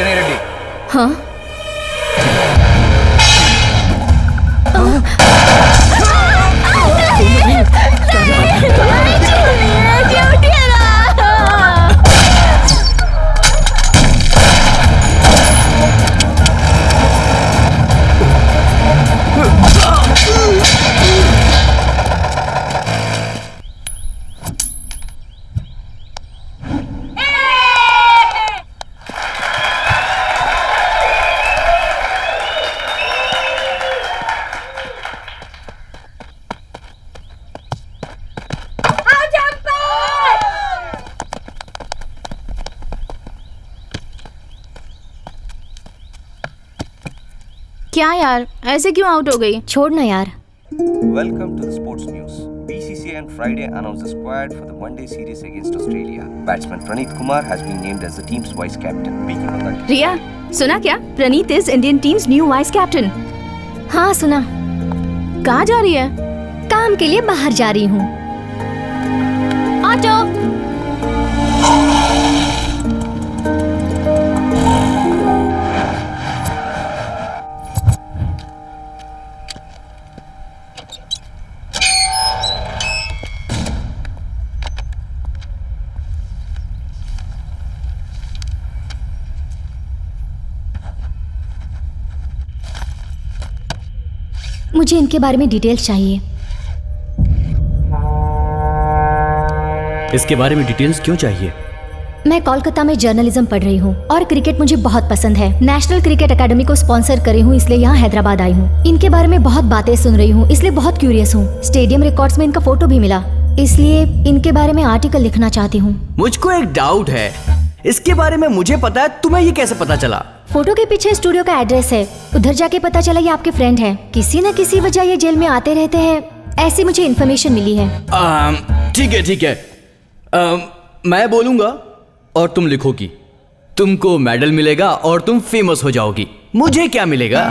Chennai Reddy. हाँ? क्या यार, ऐसे क्यों आउट हो गई? छोड़ ना यार। Welcome to the sports news. BCCI on Friday announced the squad for the one-day series against Australia. Batsman Praneeth Kumar has been named as the team's vice captain. Speaking on that. Riya, सुना क्या? Praneet is Indian team's new vice captain. हाँ सुना। कहाँ जा रही है? काम के लिए बाहर जा रही हूँ। ऑटो। मुझे इनके बारे में डिटेल्स चाहिए। इसके बारे में डिटेल्स क्यों चाहिए? मैं कोलकाता में जर्नलिज्म पढ़ रही हूँ और क्रिकेट मुझे बहुत पसंद है। नेशनल क्रिकेट एकेडमी को स्पॉन्सर करी हूँ, इसलिए यहाँ हैदराबाद आई हूँ। इनके बारे में बहुत बातें सुन रही हूँ, इसलिए बहुत क्यूरियस हूँ। स्टेडियम रिकॉर्ड्स में इनका फोटो भी मिला, इसलिए इनके बारे में आर्टिकल लिखना चाहती हूँ। मुझको एक डाउट है, इसके बारे में मुझे पता है, तुम्हें ये कैसे पता चला? फोटो के पीछे स्टूडियो का एड्रेस है, उधर जाके पता चला ये आपके फ्रेंड है। किसी न किसी वजह ये जेल में आते रहते हैं, ऐसी मुझे इन्फॉर्मेशन मिली है। ठीक है ठीक है, मैं बोलूंगा और तुम लिखोगी। तुमको मेडल मिलेगा और तुम फेमस हो जाओगी। मुझे क्या मिलेगा?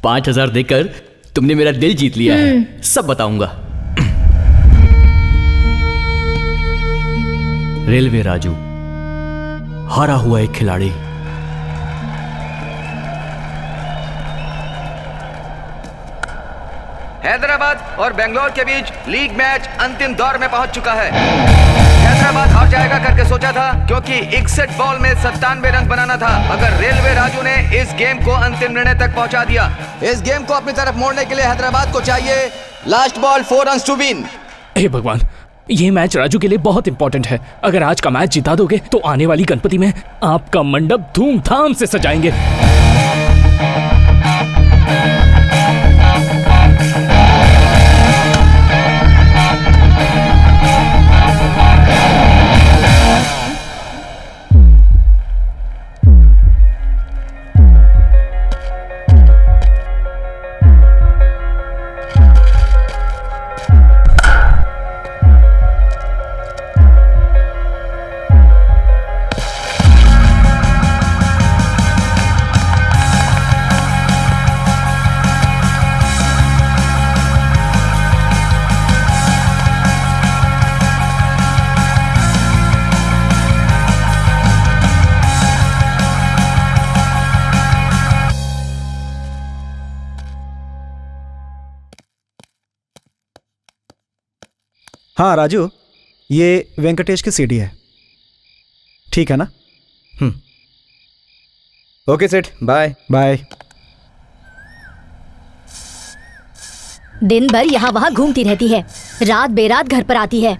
$5,000 देकर तुमने मेरा दिल जीत लिया है, सब बताऊंगा। रेलवे राजू, हारा हुआ एक खिलाड़ी। हैदराबाद और बेंगलोर के बीच लीग मैच अंतिम दौर में पहुंच चुका है। हैदराबाद हार जाएगा करके सोचा था, क्योंकि 61 बॉल में 97 रन बनाना था। अगर रेलवे राजू ने इस गेम को अंतिम निर्णय तक पहुंचा दिया। इस गेम को अपनी तरफ मोड़ने के लिए हैदराबाद को चाहिए last ball 4 runs to win. हे भगवान, ये मैच राजू के लिए बहुत इंपॉर्टेंट है। अगर आज का मैच जिता दोगे तो आने वाली गणपति में आपका मंडप धूमधाम से सजाएंगे। हाँ राजू, ये वेंकटेश की सीडी है, ठीक है ना? ओके सेठ, बाय बाय। दिन भर यहाँ वहाँ घूमती रहती है, रात बेरात घर पर आती है।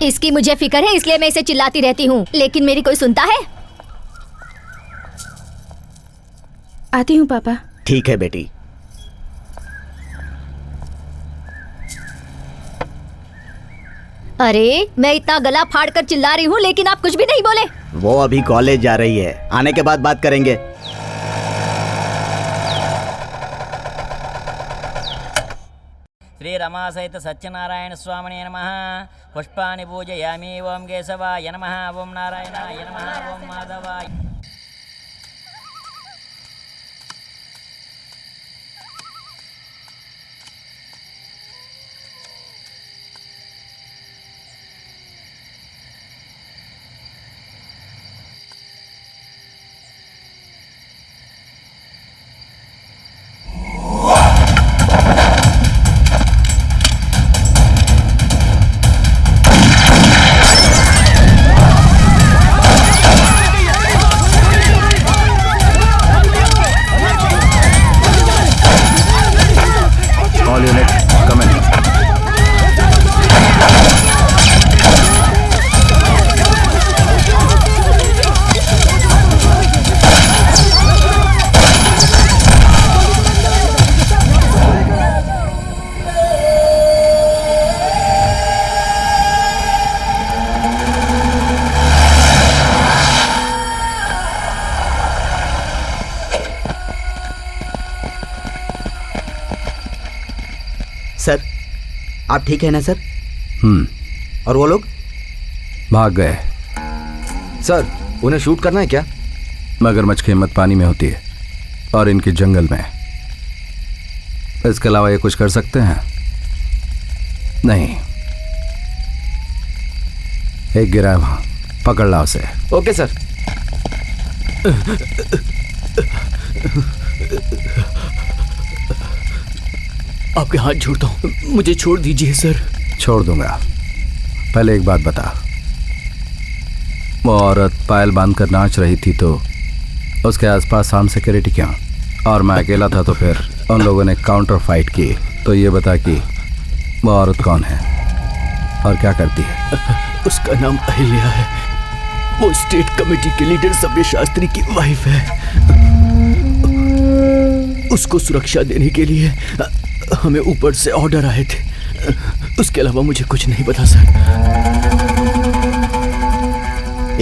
इसकी मुझे फिक्र है, इसलिए मैं इसे चिल्लाती रहती हूँ, लेकिन मेरी कोई सुनता है? आती हूँ पापा। ठीक है बेटी। अरे मैं इतना गला फाड़ कर चिल्ला रही हूँ, लेकिन आप कुछ भी नहीं बोले। वो अभी कॉलेज जा रही है, आने के बाद बात करेंगे। श्री रमा सहित सत्यनारायण स्वामिने नमः। पुष्पाणि पूजयामि। ओम केशवाय नमः, ओम नारायणाय नमः, ओम माधवाय। सर आप ठीक है ना सर? और वो लोग भाग गए। सर उन्हें शूट करना है क्या? मगरमच्छ की हिम्मत पानी में होती है और इनकी जंगल में। इसके अलावा ये कुछ कर सकते हैं? नहीं। एक गिरा है वहां, पकड़ ला उसे। Okay sir. आपके हाथ जोड़ता हूँ, मुझे छोड़ दीजिए सर। छोड़ दूंगा। पहले एक बात बता, वो औरत पायल बांधकर नाच रही थी तो उसके आसपास आर्म सिक्योरिटी क्यों? और मैं अकेला था तो फिर उन लोगों ने काउंटर फाइट की। तो ये बता कि वो औरत कौन है और क्या करती है? उसका नाम अहिल्या है। वो स्टेट कमेटी के लीडर सभ्य शास्त्री की वाइफ है। उसको सुरक्षा देने के लिए हमें ऊपर से ऑर्डर आए थे। उसके अलावा मुझे कुछ नहीं पता सर।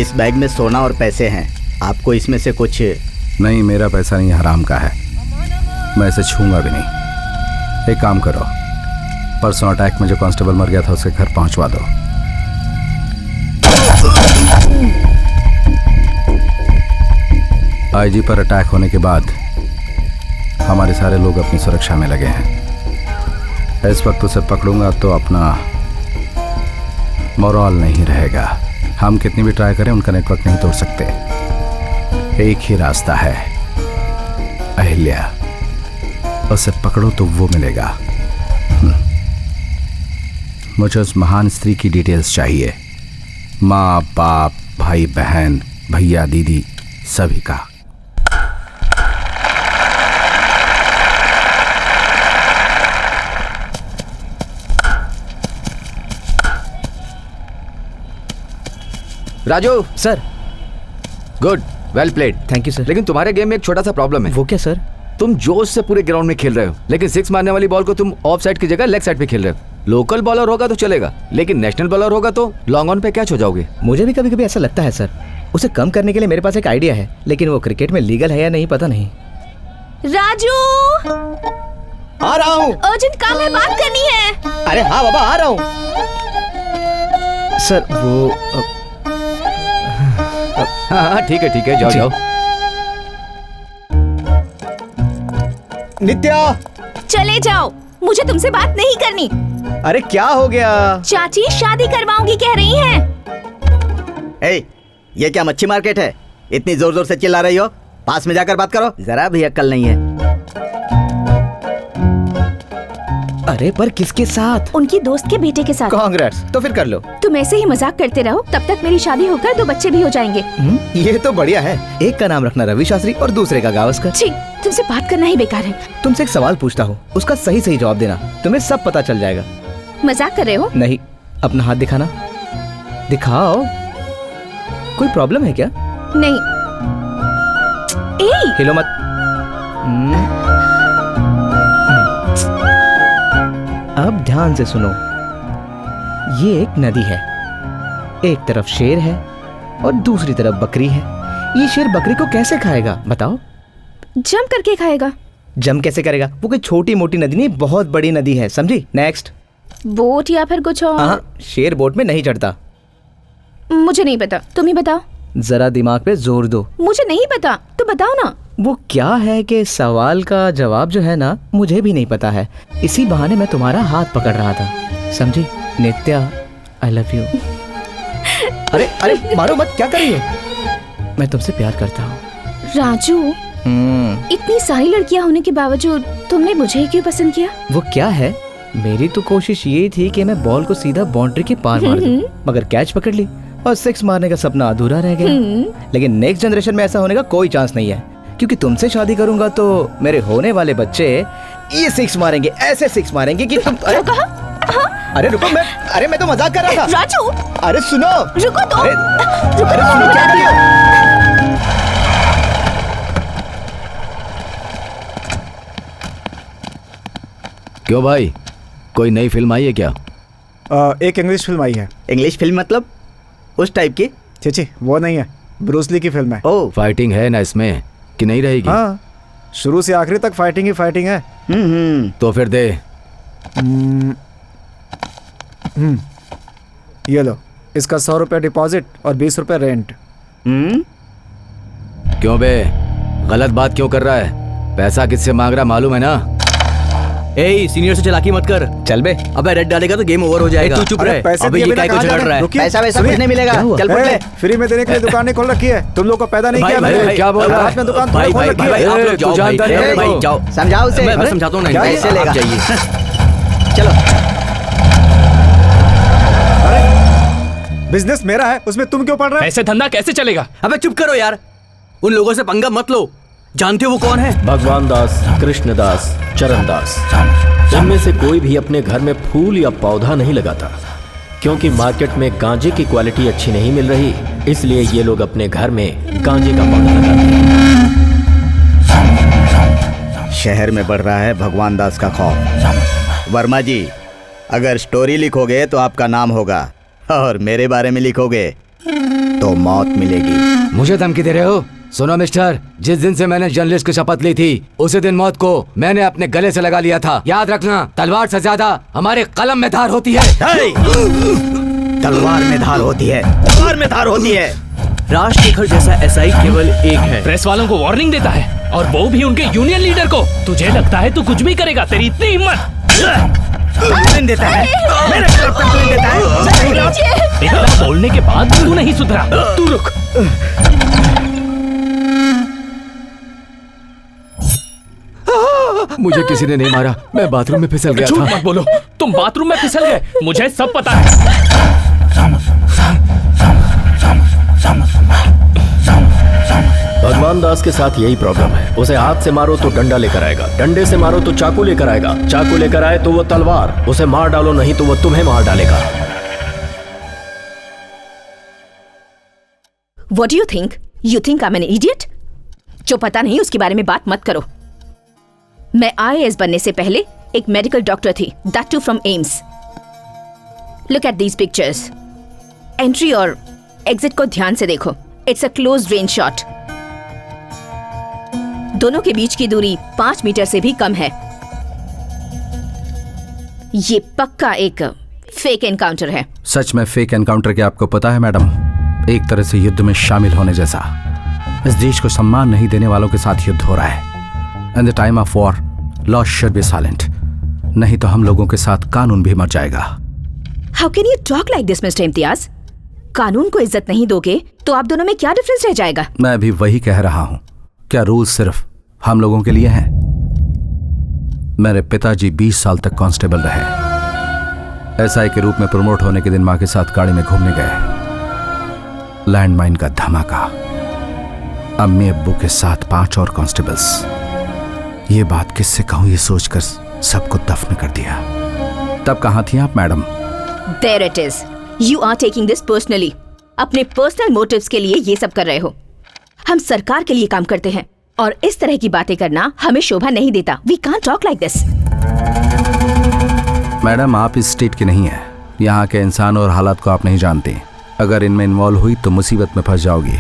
इस बैग में सोना और पैसे हैं, आपको इसमें से कुछ? नहीं, मेरा पैसा नहीं, हराम का है। मैं इसे छूंगा भी नहीं। एक काम करो, परसों अटैक में जो कांस्टेबल मर गया था उसके घर पहुंचवा दो। आईजी पर अटैक होने के बाद हमारे सारे लोग अपनी सुरक्षा में लगे हैं। इस वक्त उसे पकड़ूंगा तो अपना मोरल नहीं रहेगा। हम कितनी भी ट्राई करें उनका नेटवर्क नहीं तोड़ सकते। एक ही रास्ता है, अहिल्या। उसे पकड़ो तो वो मिलेगा। मुझे उस महान स्त्री की डिटेल्स चाहिए, माँ बाप भाई बहन भैया दीदी सभी का। Raju sir. Good, well played. Thank you sir. लेकिन तुम्हारे गेम में एक छोटा सा प्रॉब्लम है। वो क्या सर? तुम जोश से पूरे ग्राउंड में खेल रहे हो, लेकिन सिक्स मारने वाली बॉल को तुम ऑफ साइड की जगह लेग साइड पे खेल रहे हो। लोकल बॉलर होगा तो चलेगा, लेकिन नेशनल बॉलर होगा तो लॉन्ग ऑन पे कैच हो जाओगे। मुझे भी कभी कभी ऐसा लगता है सर। उसे कम करने के लिए मेरे पास एक आइडिया है, लेकिन वो क्रिकेट में लीगल है या नहीं पता नहीं। राजू, आ रहा हूँ। अर्जेंट काम है, बात करनी है। अरे हाँ बाबा, आ रहा हूँ। सर वो हाँ ठीक है जाओ जाओ। नित्या, चले जाओ, मुझे तुमसे बात नहीं करनी। अरे क्या हो गया? चाची शादी करवाऊंगी कह रही हैं। ए, ये क्या मच्छी मार्केट है? इतनी जोर जोर से चिल्ला रही हो? पास में जाकर बात करो, जरा भी अक्ल नहीं है। अरे पर किसके साथ? उनकी दोस्त के बेटे के साथ। कांग्रेस, तो फिर कर लो। तुम ऐसे ही मजाक करते रहो, तब तक मेरी शादी होकर 2 बच्चे भी हो जाएंगे। ये तो बढ़िया है। एक का नाम रखना रवि शास्त्री और दूसरे का गावस्कर। ठीक, तुमसे बात करना ही बेकार है। तुमसे एक सवाल पूछता हूँ, उसका सही सही जवाब देना, तुम्हें सब पता चल जाएगा। मजाक कर रहे हो? नहीं, अपना हाथ दिखाना। दिखाओ। कोई प्रॉब्लम है क्या? नहीं। ए! हिलो मत। अब ध्यान से सुनो। ये एक नदी है, एक तरफ शेर है और दूसरी तरफ बकरी है। ये शेर बकरी को कैसे खाएगा बताओ? जम करके खाएगा। जम कैसे करेगा? वो कोई छोटी मोटी नदी नहीं, बहुत बड़ी नदी है, समझी? नेक्स्ट। बोट या फिर कुछ और? हाँ, शेर बोट में नहीं चढ़ता। मुझे नहीं पता, तुम ही बताओ। जरा दिमाग पे जोर दो। मुझे नहीं पता, तो बताओ ना। वो क्या है कि सवाल का जवाब जो है ना, मुझे भी नहीं पता है। इसी बहाने मैं तुम्हारा हाथ पकड़ रहा था, समझी? नित्या, आई लव यू। अरे अरे मारो मत, क्या कर रही हो? मैं तुमसे प्यार करता हूँ। राजू, इतनी सारी लड़कियां होने के बावजूद तुमने मुझे ही क्यों पसंद किया? वो क्या है, मेरी तो कोशिश ये थी कि मैं बॉल को सीधा बाउंड्री के पार मार दूं, मगर कैच पकड़ ली और 6 मारने का सपना अधूरा रह गया। लेकिन नेक्स्ट जनरेशन में ऐसा होने का कोई चांस नहीं है, क्योंकि तुमसे शादी करूंगा तो मेरे होने वाले बच्चे ये 6 मारेंगे, ऐसे 6 मारेंगे कि तुम। अरे अरे रुको, मैं तो मजाक कर रहा था। राजू, अरे सुनो, रुको तो। अरे सुनो, क्या कर रही हो? क्यों भाई, कोई नई फिल्म आई है क्या? एक इंग्लिश फिल्म आई है। इंग्लिश फिल्म मतलब उस टाइप की? ची वो नहीं है, ब्रूसली की फिल्म है। ओह, फाइटिंग है ना इसमें कि नहीं रहेगी? हाँ, शुरू से आखिरी तक फाइटिंग ही फाइटिंग है। तो फिर दे ये लो, इसका 100 रुपये डिपॉजिट और 20 रुपये रेंट। क्यों बे, गलत बात क्यों कर रहा है? पैसा किससे मांग रहा मालूम है ना? ए सीनियर से चलाकी मत कर। चल बे। अबे रेड डालेगा तो गेम ओवर हो जाएगा। तू चुप रहे। पैसे अबे दिए ये बिना काय को कहाँ झगड़ जाना? रहा है? रुकिए, पैसा वैसा सुनिए। कुछ नहीं मिलेगा, चल पड़ ले। फ्री में देने के लिए दुकान नहीं खोल रखी है, तुम लोग को पैदा नहीं किया मैंने। क्या बोल रहा है? रात में दुकान भाई खोल भाई रखी भाई है। आप लोग जाओ भाई, भाई जाओ, समझाओ उसे। मैं समझाता हूँ ना। क्या पैसे लेगा? आप जाइए। चलो। बिजनेस मेरा है, उसमें तुम क्यों पढ़ रहे हो? ऐसे धंधा कैसे चलेगा? अबे चुप करो यार, उन लोगों से पंगा मत लो। जानते हो वो कौन है? भगवान दास, कृष्णदास, चरणदास, इनमें से कोई भी अपने घर में फूल या पौधा नहीं लगाता, क्योंकि मार्केट में गांजे की क्वालिटी अच्छी नहीं मिल रही, इसलिए ये लोग अपने घर में गांजे का पौधा लगाते हैं। शहर में बढ़ रहा है भगवान दास का खौफ। वर्मा जी, अगर स्टोरी लिखोगे तो आपका नाम होगा, और मेरे बारे में लिखोगे तो मौत मिलेगी। मुझे धमकी दे रहे हो? सुनो मिस्टर, जिस दिन से मैंने जर्नलिस्ट की शपथ ली थी उसी दिन मौत को मैंने अपने गले से लगा लिया था। याद रखना, तलवार से ज्यादा हमारे कलम में धार होती है। तलवार में धार होती है, तलवार में धार होती है। राजशेखर जैसा एसआई केवल एक है। प्रेस वालों को वार्निंग देता है, और वो भी उनके यूनियन लीडर को। तुझे लगता है तू कुछ भी करेगा? तेरी इतनी हिम्मत? कंप्लेन देता है, मेरे खिलाफ कंप्लेन देता है। इतना बोलने के बाद तू नहीं सुधरा। तू रुक। मुझे किसी ने नहीं मारा, मैं बाथरूम में फिसल गया झूठ था। मत बोलो, तुम बाथरूम में फिसल गए, मुझे सब पता है। भगवान दास के साथ यही प्रॉब्लम है। उसे हाथ से मारो तो डंडा लेकर आएगा, डंडे से मारो तो चाकू लेकर आएगा, चाकू लेकर आए तो वो तलवार, उसे मार डालो नहीं तो वो तुम्हें मार डालेगा। What do you think? You think I'm an idiot? जो पता नहीं उसके बारे में बात मत करो। मैं IAS बनने से पहले एक मेडिकल डॉक्टर थी, that too from AIIMS. Look at these pictures. Entry और एग्जिट को ध्यान से देखो। It's a close range shot. दोनों के बीच की दूरी 5 मीटर से भी कम है। ये पक्का एक फेक एनकाउंटर है। सच में फेक एनकाउंटर के आपको पता है मैडम, एक तरह से युद्ध में शामिल होने जैसा। इस देश को सम्मान नहीं देने वालों के साथ युद्ध हो रहा है। In the time of war law should be silent, नहीं तो हम लोगों के साथ कानून भी मर जाएगा। How can you talk like this mister Imtiaz? कानून को इज्जत नहीं दोगे तो आप दोनों में क्या डिफरेंस रह जाएगा? मैं भी वही कह रहा हूं। क्या रूल सिर्फ हम लोगों के लिए हैं? मेरे पिताजी 20 साल तक कांस्टेबल रहे। एसआई के रूप में प्रमोट होने के दिन मां के साथ गाड़ी में घूमने गए। लैंडमाइन का धमाका, अम्मी अब्बू के साथ 5 और कांस्टेबल्स। ये बात किससे कहूं, ये सोचकर सबको दफन कर दिया। तब कहां थी आप madam? There it is. You are taking this personally. अपने पर्सनल मोटिव्स के लिए ये सब कर रहे हो। हम सरकार के लिए काम करते हैं और इस तरह की बातें करना हमें शोभा नहीं देता। We can't talk like this. Madam, आप इस स्टेट की नहीं है। यहाँ के इंसान और हालात को आप नहीं जानते। अगर इनमें इन्वॉल्व हुई तो मुसीबत में फंस जाओगी।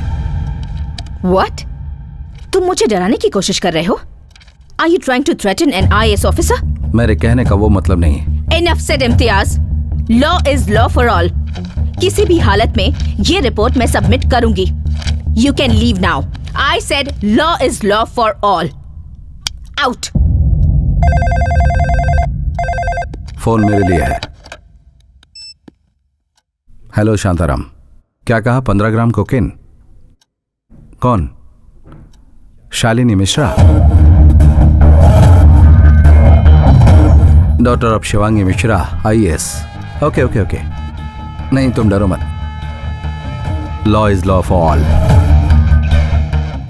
What? तुम मुझे डराने की कोशिश कर रहे हो? Are you trying to threaten an IAS officer? मेरे कहने का वो मतलब नहीं। Enough said, Imtiaz. Law is law for all. किसी भी हालत में ये रिपोर्ट मैं सबमिट करूंगी। You can leave now. I said law is law for all. Out. Phone मेरे लिए है। हेलो शांताराम, क्या कहा? 15 ग्राम कोकेन? कौन? Shalini Mishra, daughter of Shivangi Mishra, IAS। Okay okay okay, नहीं तुम डरो मत। Law is law for all.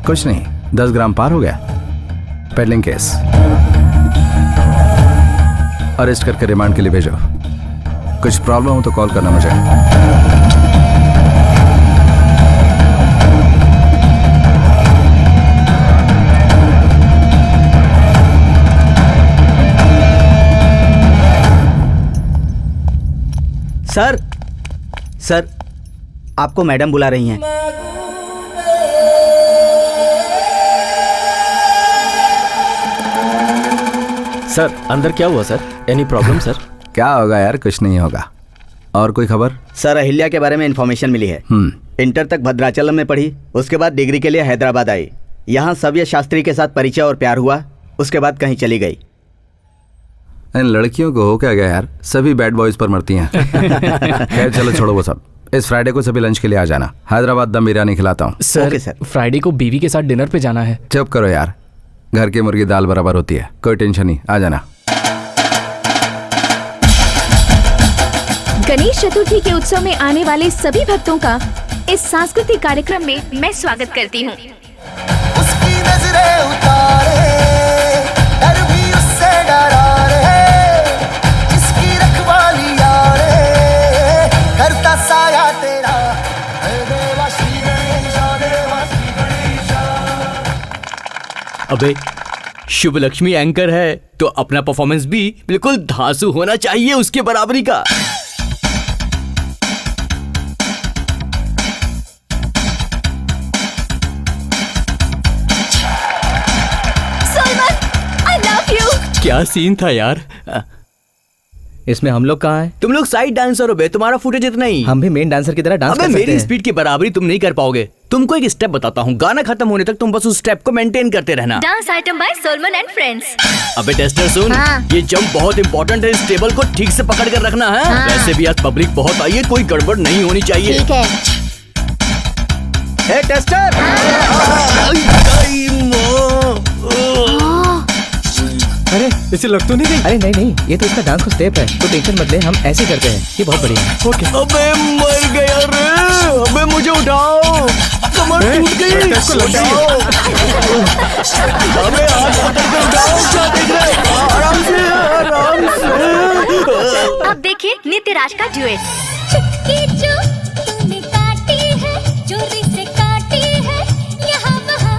कुछ नहीं, 10 ग्राम पार हो गया। पेडलिंग केस, अरेस्ट करके रिमांड के लिए भेजो। कुछ प्रॉब्लम हो तो कॉल करना मुझे। सर, आपको मैडम बुला रही हैं। सर अंदर क्या हुआ सर? Any problem sir? क्या होगा यार, कुछ नहीं होगा। और कोई खबर? सर अहिल्या के बारे में इन्फॉर्मेशन मिली है। इंटर तक भद्राचलम में पढ़ी, उसके बाद डिग्री के लिए हैदराबाद आई। यहाँ सव्य शास्त्री के साथ परिचय और प्यार हुआ, उसके बाद कहीं चली गई। इन लड़कियों को हो क्या गया यार, सभी बैड बॉयज पर मरती हैं। खैर चलो छोड़ो वो सब। इस फ्राइडे को सभी लंच के लिए आ जाना, हैदराबाद दम बिरयानी खिलाता हूँ। सर फ्राइडे को बीवी के साथ डिनर पे जाना है। चुप करो यार, घर की मुर्गी दाल बराबर होती है, कोई टेंशन नहीं, आ जाना। गणेश चतुर्थी के उत्सव में आने वाले सभी भक्तों का इस सांस्कृतिक कार्यक्रम में मैं स्वागत करती हूँ। अबे शुभ लक्ष्मी एंकर है तो अपना परफॉर्मेंस भी बिल्कुल धांसू होना चाहिए, उसके बराबरी का। I love you। क्या सीन था यार। इसमें हम लोग कहाँ हैं? तुम लोग साइड डांसर हो बे, तुम्हारा फुटेज इतना ही। हम भी मेन डांसर की तरह डांस कर सकते हैं। मेरी स्पीड की बराबरी तुम नहीं कर पाओगे। तुमको एक स्टेप बताता हूँ, गाना खत्म होने तक तुम बस उस स्टेप को मेंटेन करते रहना। Dance item by Solomon and friends. अबे टेस्टर सुन, ये जंप बहुत इंपॉर्टेंट है, इस टेबल को ठीक से पकड़ कर रखना है। वैसे भी आज पब्लिक बहुत आई है, कोई गड़बड़ नहीं होनी चाहिए। ठीक है। ए टेस्टर, अरे इसे लग तो नहीं गई? अरे नहीं नहीं, ये तो इसका डांस का स्टेप है, तो टेंशन मत ले, हम ऐसे करते हैं, ये बहुत बढ़िया है। ओके। अबे मर गया रे, अबे मुझे उठाओ, कमर टूट गई। अबे हाथ पकड़ के उठाओ, क्या देख रहे हो? आराम से आराम से। अब देखिए नित्य राज का ड्यूएट। चुटकी जो तूने काटी है, चोरी से काटी है, यहाँ वहाँ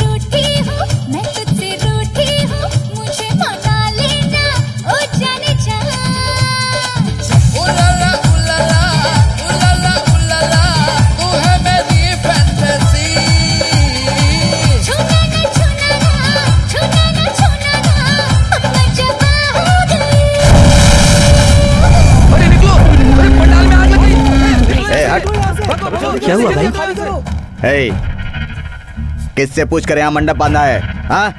रूठी हूँ मैं तुझसे, रूठी हूँ मुझे मना लेना, ओ जाने जा। उलाला उलाला उलाला उलाला, तू है मेरी फैंटेसी। छूना ना छूना ना, छूना ना छूना ना, अब मैं जवा हो गई। अरे निकलो, अरे पंडाल में आग लग गई। क्या हुआ भाई? हे, किससे पूछ कर यहाँ मंडप बांधा है? हाँ,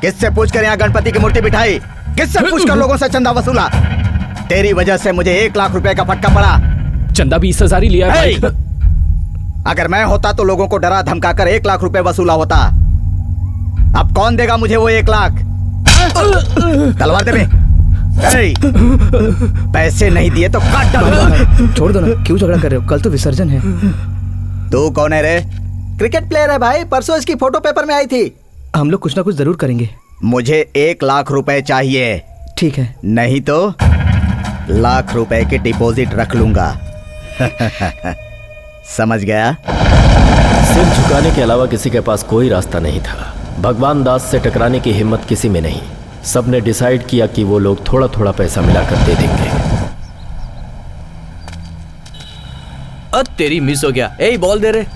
किससे पूछ कर यहाँ गणपति की मूर्ति बिठाई? किससे पूछ कर लोगों से चंदा वसूला? तेरी वजह से मुझे 1 लाख रुपए का फटका पड़ा। चंदा 20,000 ही लिया है भाई। अगर मैं होता तो लोगों को डरा धमका कर 1 लाख रुपए वसूला होता। अब कौन देगा मुझे वो 1 लाख? तलवार दे बे। पैसे नहीं दिए तो काट डालूंगा। छोड़ दो ना, क्यों झगड़ा कर रहे हो? कल तो विसर्जन है। तू कौन है रे? क्रिकेट प्लेयर है भाई, परसों इसकी फोटो पेपर में आई थी। हम लोग कुछ ना कुछ जरूर करेंगे। मुझे 1 लाख रुपए चाहिए। ठीक है। नहीं तो लाख रुपए की डिपॉजिट रख लूंगा। समझ गया? सिर झुकाने के अलावा किसी के पास कोई रास्ता नहीं था। भगवान दास से टकराने की हिम्मत किसी में नहीं। सबने डिसाइड किया कि वो लोग थोड़ा थोड़ा पैसा मिलाकर दे देंगे। तेरी मिस हो गया। ए बॉल दे रे।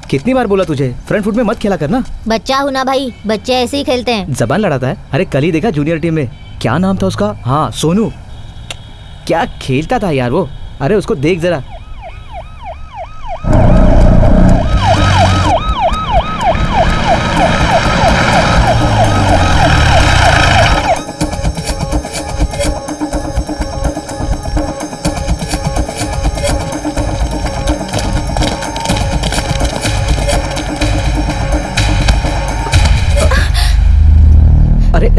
कितनी बार बोला तुझे फ्रंट फुट में मत खेला करना। बच्चा हूँ ना भाई, बच्चे ऐसे ही खेलते हैं। जबान लड़ाता है। अरे कल ही देखा जूनियर टीम में, क्या नाम था उसका? हाँ सोनू, क्या खेलता था यार वो। अरे उसको देख जरा। अरे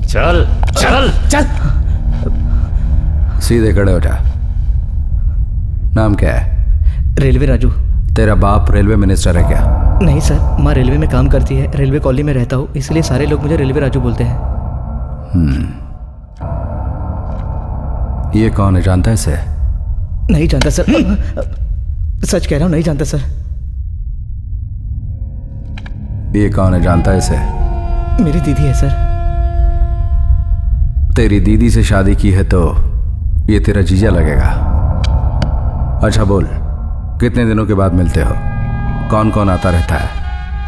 चल चल चल। सीधे खड़े हो जा। नाम क्या है? रेलवे राजू। तेरा बाप रेलवे मिनिस्टर है क्या? नहीं सर, माँ रेलवे में काम करती है, रेलवे कॉलोनी में रहता हूँ, इसलिए सारे लोग मुझे रेलवे राजू बोलते हैं। ये कौन है, जानता है इसे? नहीं जानता सर, सच कह रहा हूँ, नहीं जानता सर। ये कौन है, जानता है इसे? मेरी दीदी है सर। तेरी दीदी से शादी की है तो ये तेरा जीजा लगेगा। अच्छा बोल, कितने दिनों के बाद मिलते हो? कौन कौन आता रहता है?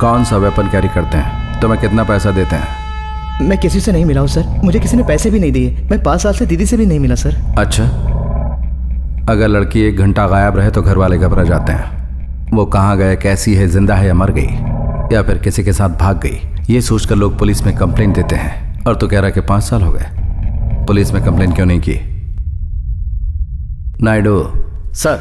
कौन सा वेपन कैरी करते हैं? तुम्हें कितना पैसा देते हैं? मैं किसी से नहीं मिला हूँ सर, मुझे किसी ने पैसे भी नहीं दिए। मैं 5 साल से दीदी से भी नहीं मिला सर। अच्छा, अगर लड़की 1 घंटा गायब रहे तो घर वाले घबरा जाते हैं। वो कहाँ गए, कैसी है, जिंदा है या मर गई, या फिर किसी के साथ भाग गई, ये सोचकर लोग पुलिस में कंप्लेंट देते हैं। और तो कह रहा कि 5 साल हो गए, पुलिस में कंप्लेंट क्यों नहीं की? नायडू सर,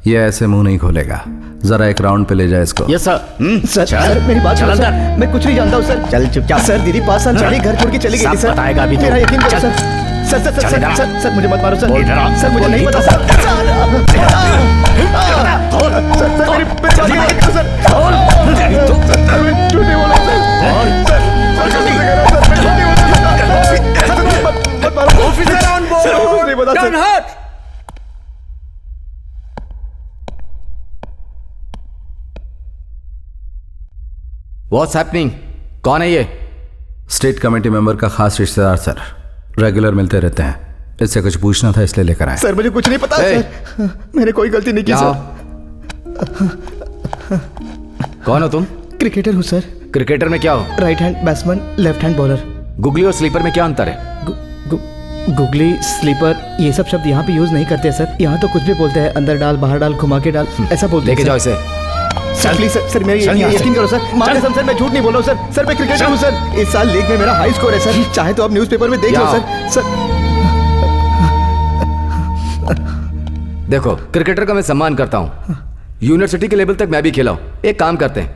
ये ऐसे मुंह नहीं खोलेगा। जरा एक राउंड पे ले जाए इसको। Yes sir. सर मेरी बात सुनो सर, मैं कुछ नहीं जानता हूँ सर। चल चुपचाप। सर दीदी 5 साल पहले घर छोड़ के चली गई थी सर। बताएगा अभी तो। मेरा यकीन करो sir. Sir sir sir sir sir मुझे मत मारो सर। सर मुझे नहीं पता sir. Officer on board, turn हट। What's happening? कौन है ये? स्टेट कमेटी मेंबर का खास रिश्तेदार सर, रेगुलर मिलते रहते हैं। इससे कुछ पूछना था इसलिए लेकर आए। सर मुझे कुछ नहीं पता सर, मैंने कोई गलती नहीं की सर। कौन हो तुम? क्रिकेटर हूँ सर। क्रिकेटर में क्या हो? Right hand batsman, left hand bowler. Googly और स्लीपर में क्या अंतर है? गुगली, स्लीपर, ये सब शब्द यहाँ पे यूज नहीं करते सर। यहाँ तो कुछ भी बोलते हैं, अंदर डाल, बाहर डाल, घुमा के डाल, ऐसा बोलते हैं। लेके जाओ इसे। सर प्लीज सर मेरी यकीन करो सर। मान कसम सर, मैं झूठ नहीं बोल रहा हूँ सर। सर मैं क्रिकेटर हूँ सर। इस साल लीग में मेरा हाई स्कोर है सर। चाहे तो आप न्यूज़पेपर में देख लो सर। सर देखो, क्रिकेटर का मैं सम्मान करता हूँ, यूनिवर्सिटी के लेवल तक मैं भी खेला हूँ। एक काम करते हैं,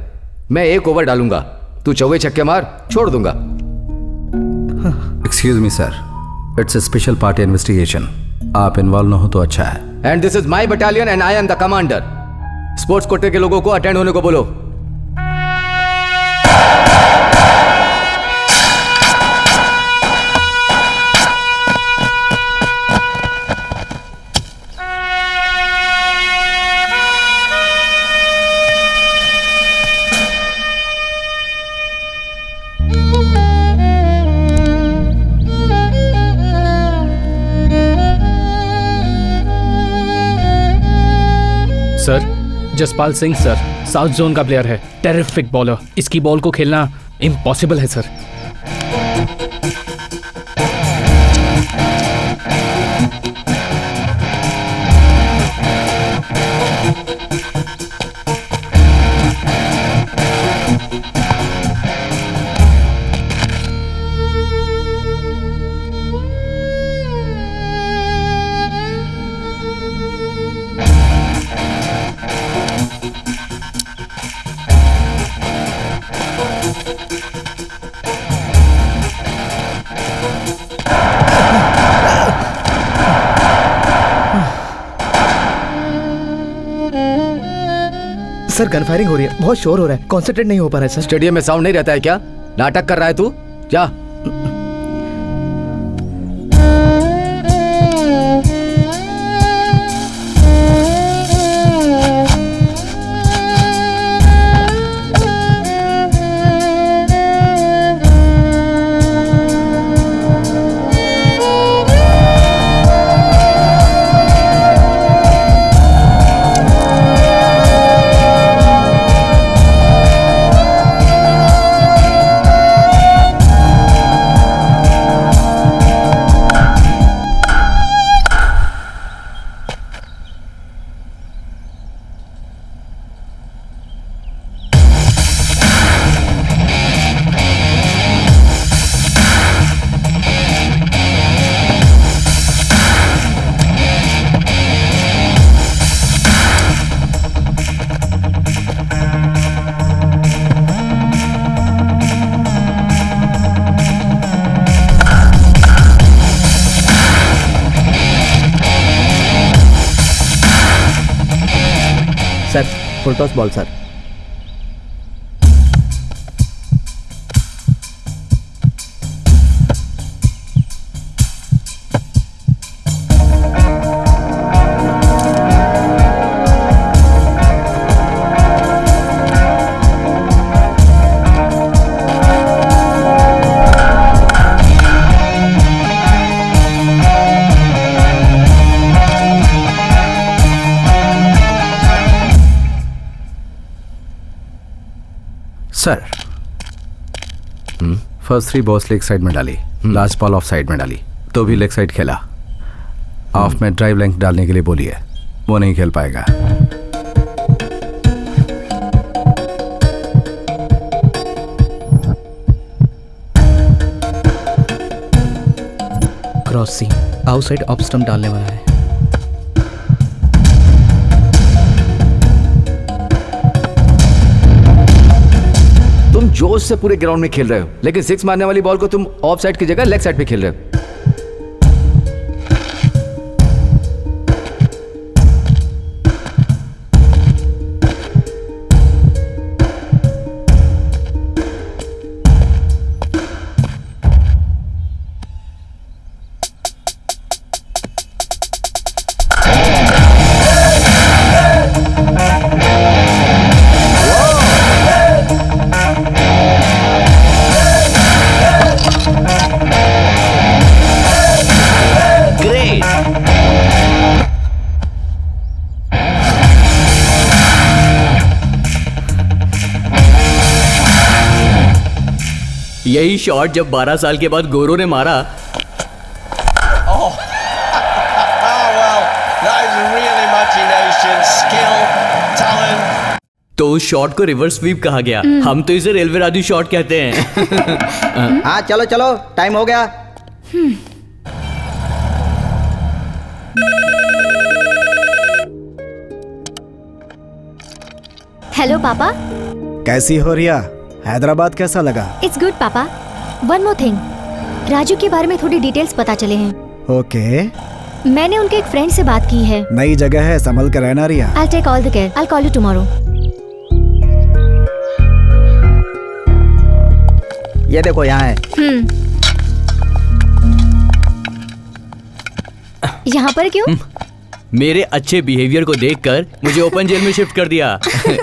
मैं 1 ओवर डालूंगा, तू 4 छक्के मार, छोड़ दूंगा। Excuse me sir, it's a special party investigation. आप इन्वॉल्व न हो तो अच्छा है। And this is my battalion and I am the commander. Sports कोटे के लोगों को अटेंड होने को बोलो। Sir, Jaspal Singh sir, south zone का प्लेयर है, टेरिफिक बॉलर। इसकी बॉल को खेलना इम्पॉसिबल है सर। सर गन फायरिंग हो रही है, बहुत शोर हो रहा है, कॉन्सेंट्रेट नहीं हो पा रहा है सर। स्टेडियम में साउंड नहीं रहता है क्या? नाटक कर रहा है तू? जा। Sir full toss ball sir. Sir first 3 boss leg side में डाली, लास्ट बॉल ऑफ साइड में डाली, तो भी लेग साइड खेला। ऑफ में ड्राइव लेंथ डालने के लिए बोली है, वो नहीं खेल पाएगा। क्रॉस सीम आउटसाइड ऑफ स्टंप डालने वाला है। तुम जोश से पूरे ग्राउंड में खेल रहे हो, लेकिन 6 मारने वाली बॉल को तुम ऑफ साइड की जगह लेग साइड पे खेल रहे हो। यही शॉट जब 12 साल के बाद गोरो ने मारा तो उस शॉट को रिवर्स स्वीप कहा गया। हम तो इसे रेलवे राजू शॉट कहते हैं। हाँ चलो चलो, टाइम हो गया। हेलो पापा। कैसी हो रिया? हैदराबाद कैसा लगा? इट्स गुड पापा। वन मोर थिंग, राजू के बारे में थोड़ी डिटेल्स पता चले हैं। ओके। मैंने उनके एक फ्रेंड से बात की है। नई जगह है, संभल कर रहना रिया। I'll take all the care. I'll call you tomorrow. ये देखो यहाँ है। यहाँ पर क्यों? मेरे अच्छे बिहेवियर को देखकर मुझे ओपन जेल में शिफ्ट कर दिया।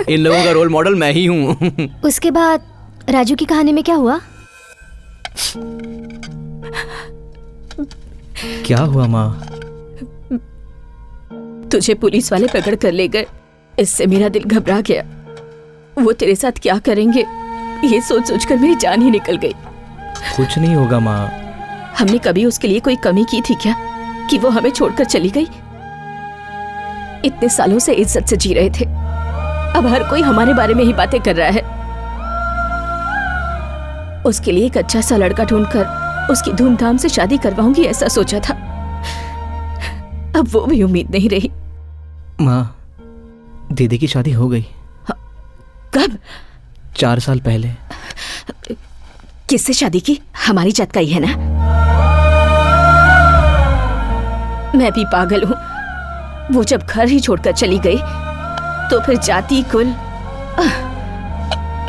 इन लोगों का रोल मॉडल मैं ही हूँ। उसके बाद राजू की कहानी में क्या हुआ? क्या हुआ माँ? तुझे पुलिस वाले पकड़ कर ले गए। इससे मेरा दिल घबरा गया। वो तेरे साथ क्या करेंगे ये सोच सोच कर मेरी जान ही निकल गई। कुछ नहीं होगा माँ। हमने कभी उसके लिए कोई कमी की थी क्या कि वो हमें छोड़कर चली गई? इतने सालों से इज्जत से जी रहे थे, अब हर कोई हमारे बारे में ही बातें कर रहा है। उसके लिए एक अच्छा सा लड़का ढूंढकर उसकी धूमधाम से शादी करवाऊंगी ऐसा सोचा था। अब वो भी उम्मीद नहीं रही। माँ, दीदी की शादी हो गई। कब? 4 साल पहले। किससे शादी की? हमारी जात का ही है ना? मैं भी पागल हूँ। वो जब घर ही छोड़कर चली गई तो फिर जाति कुल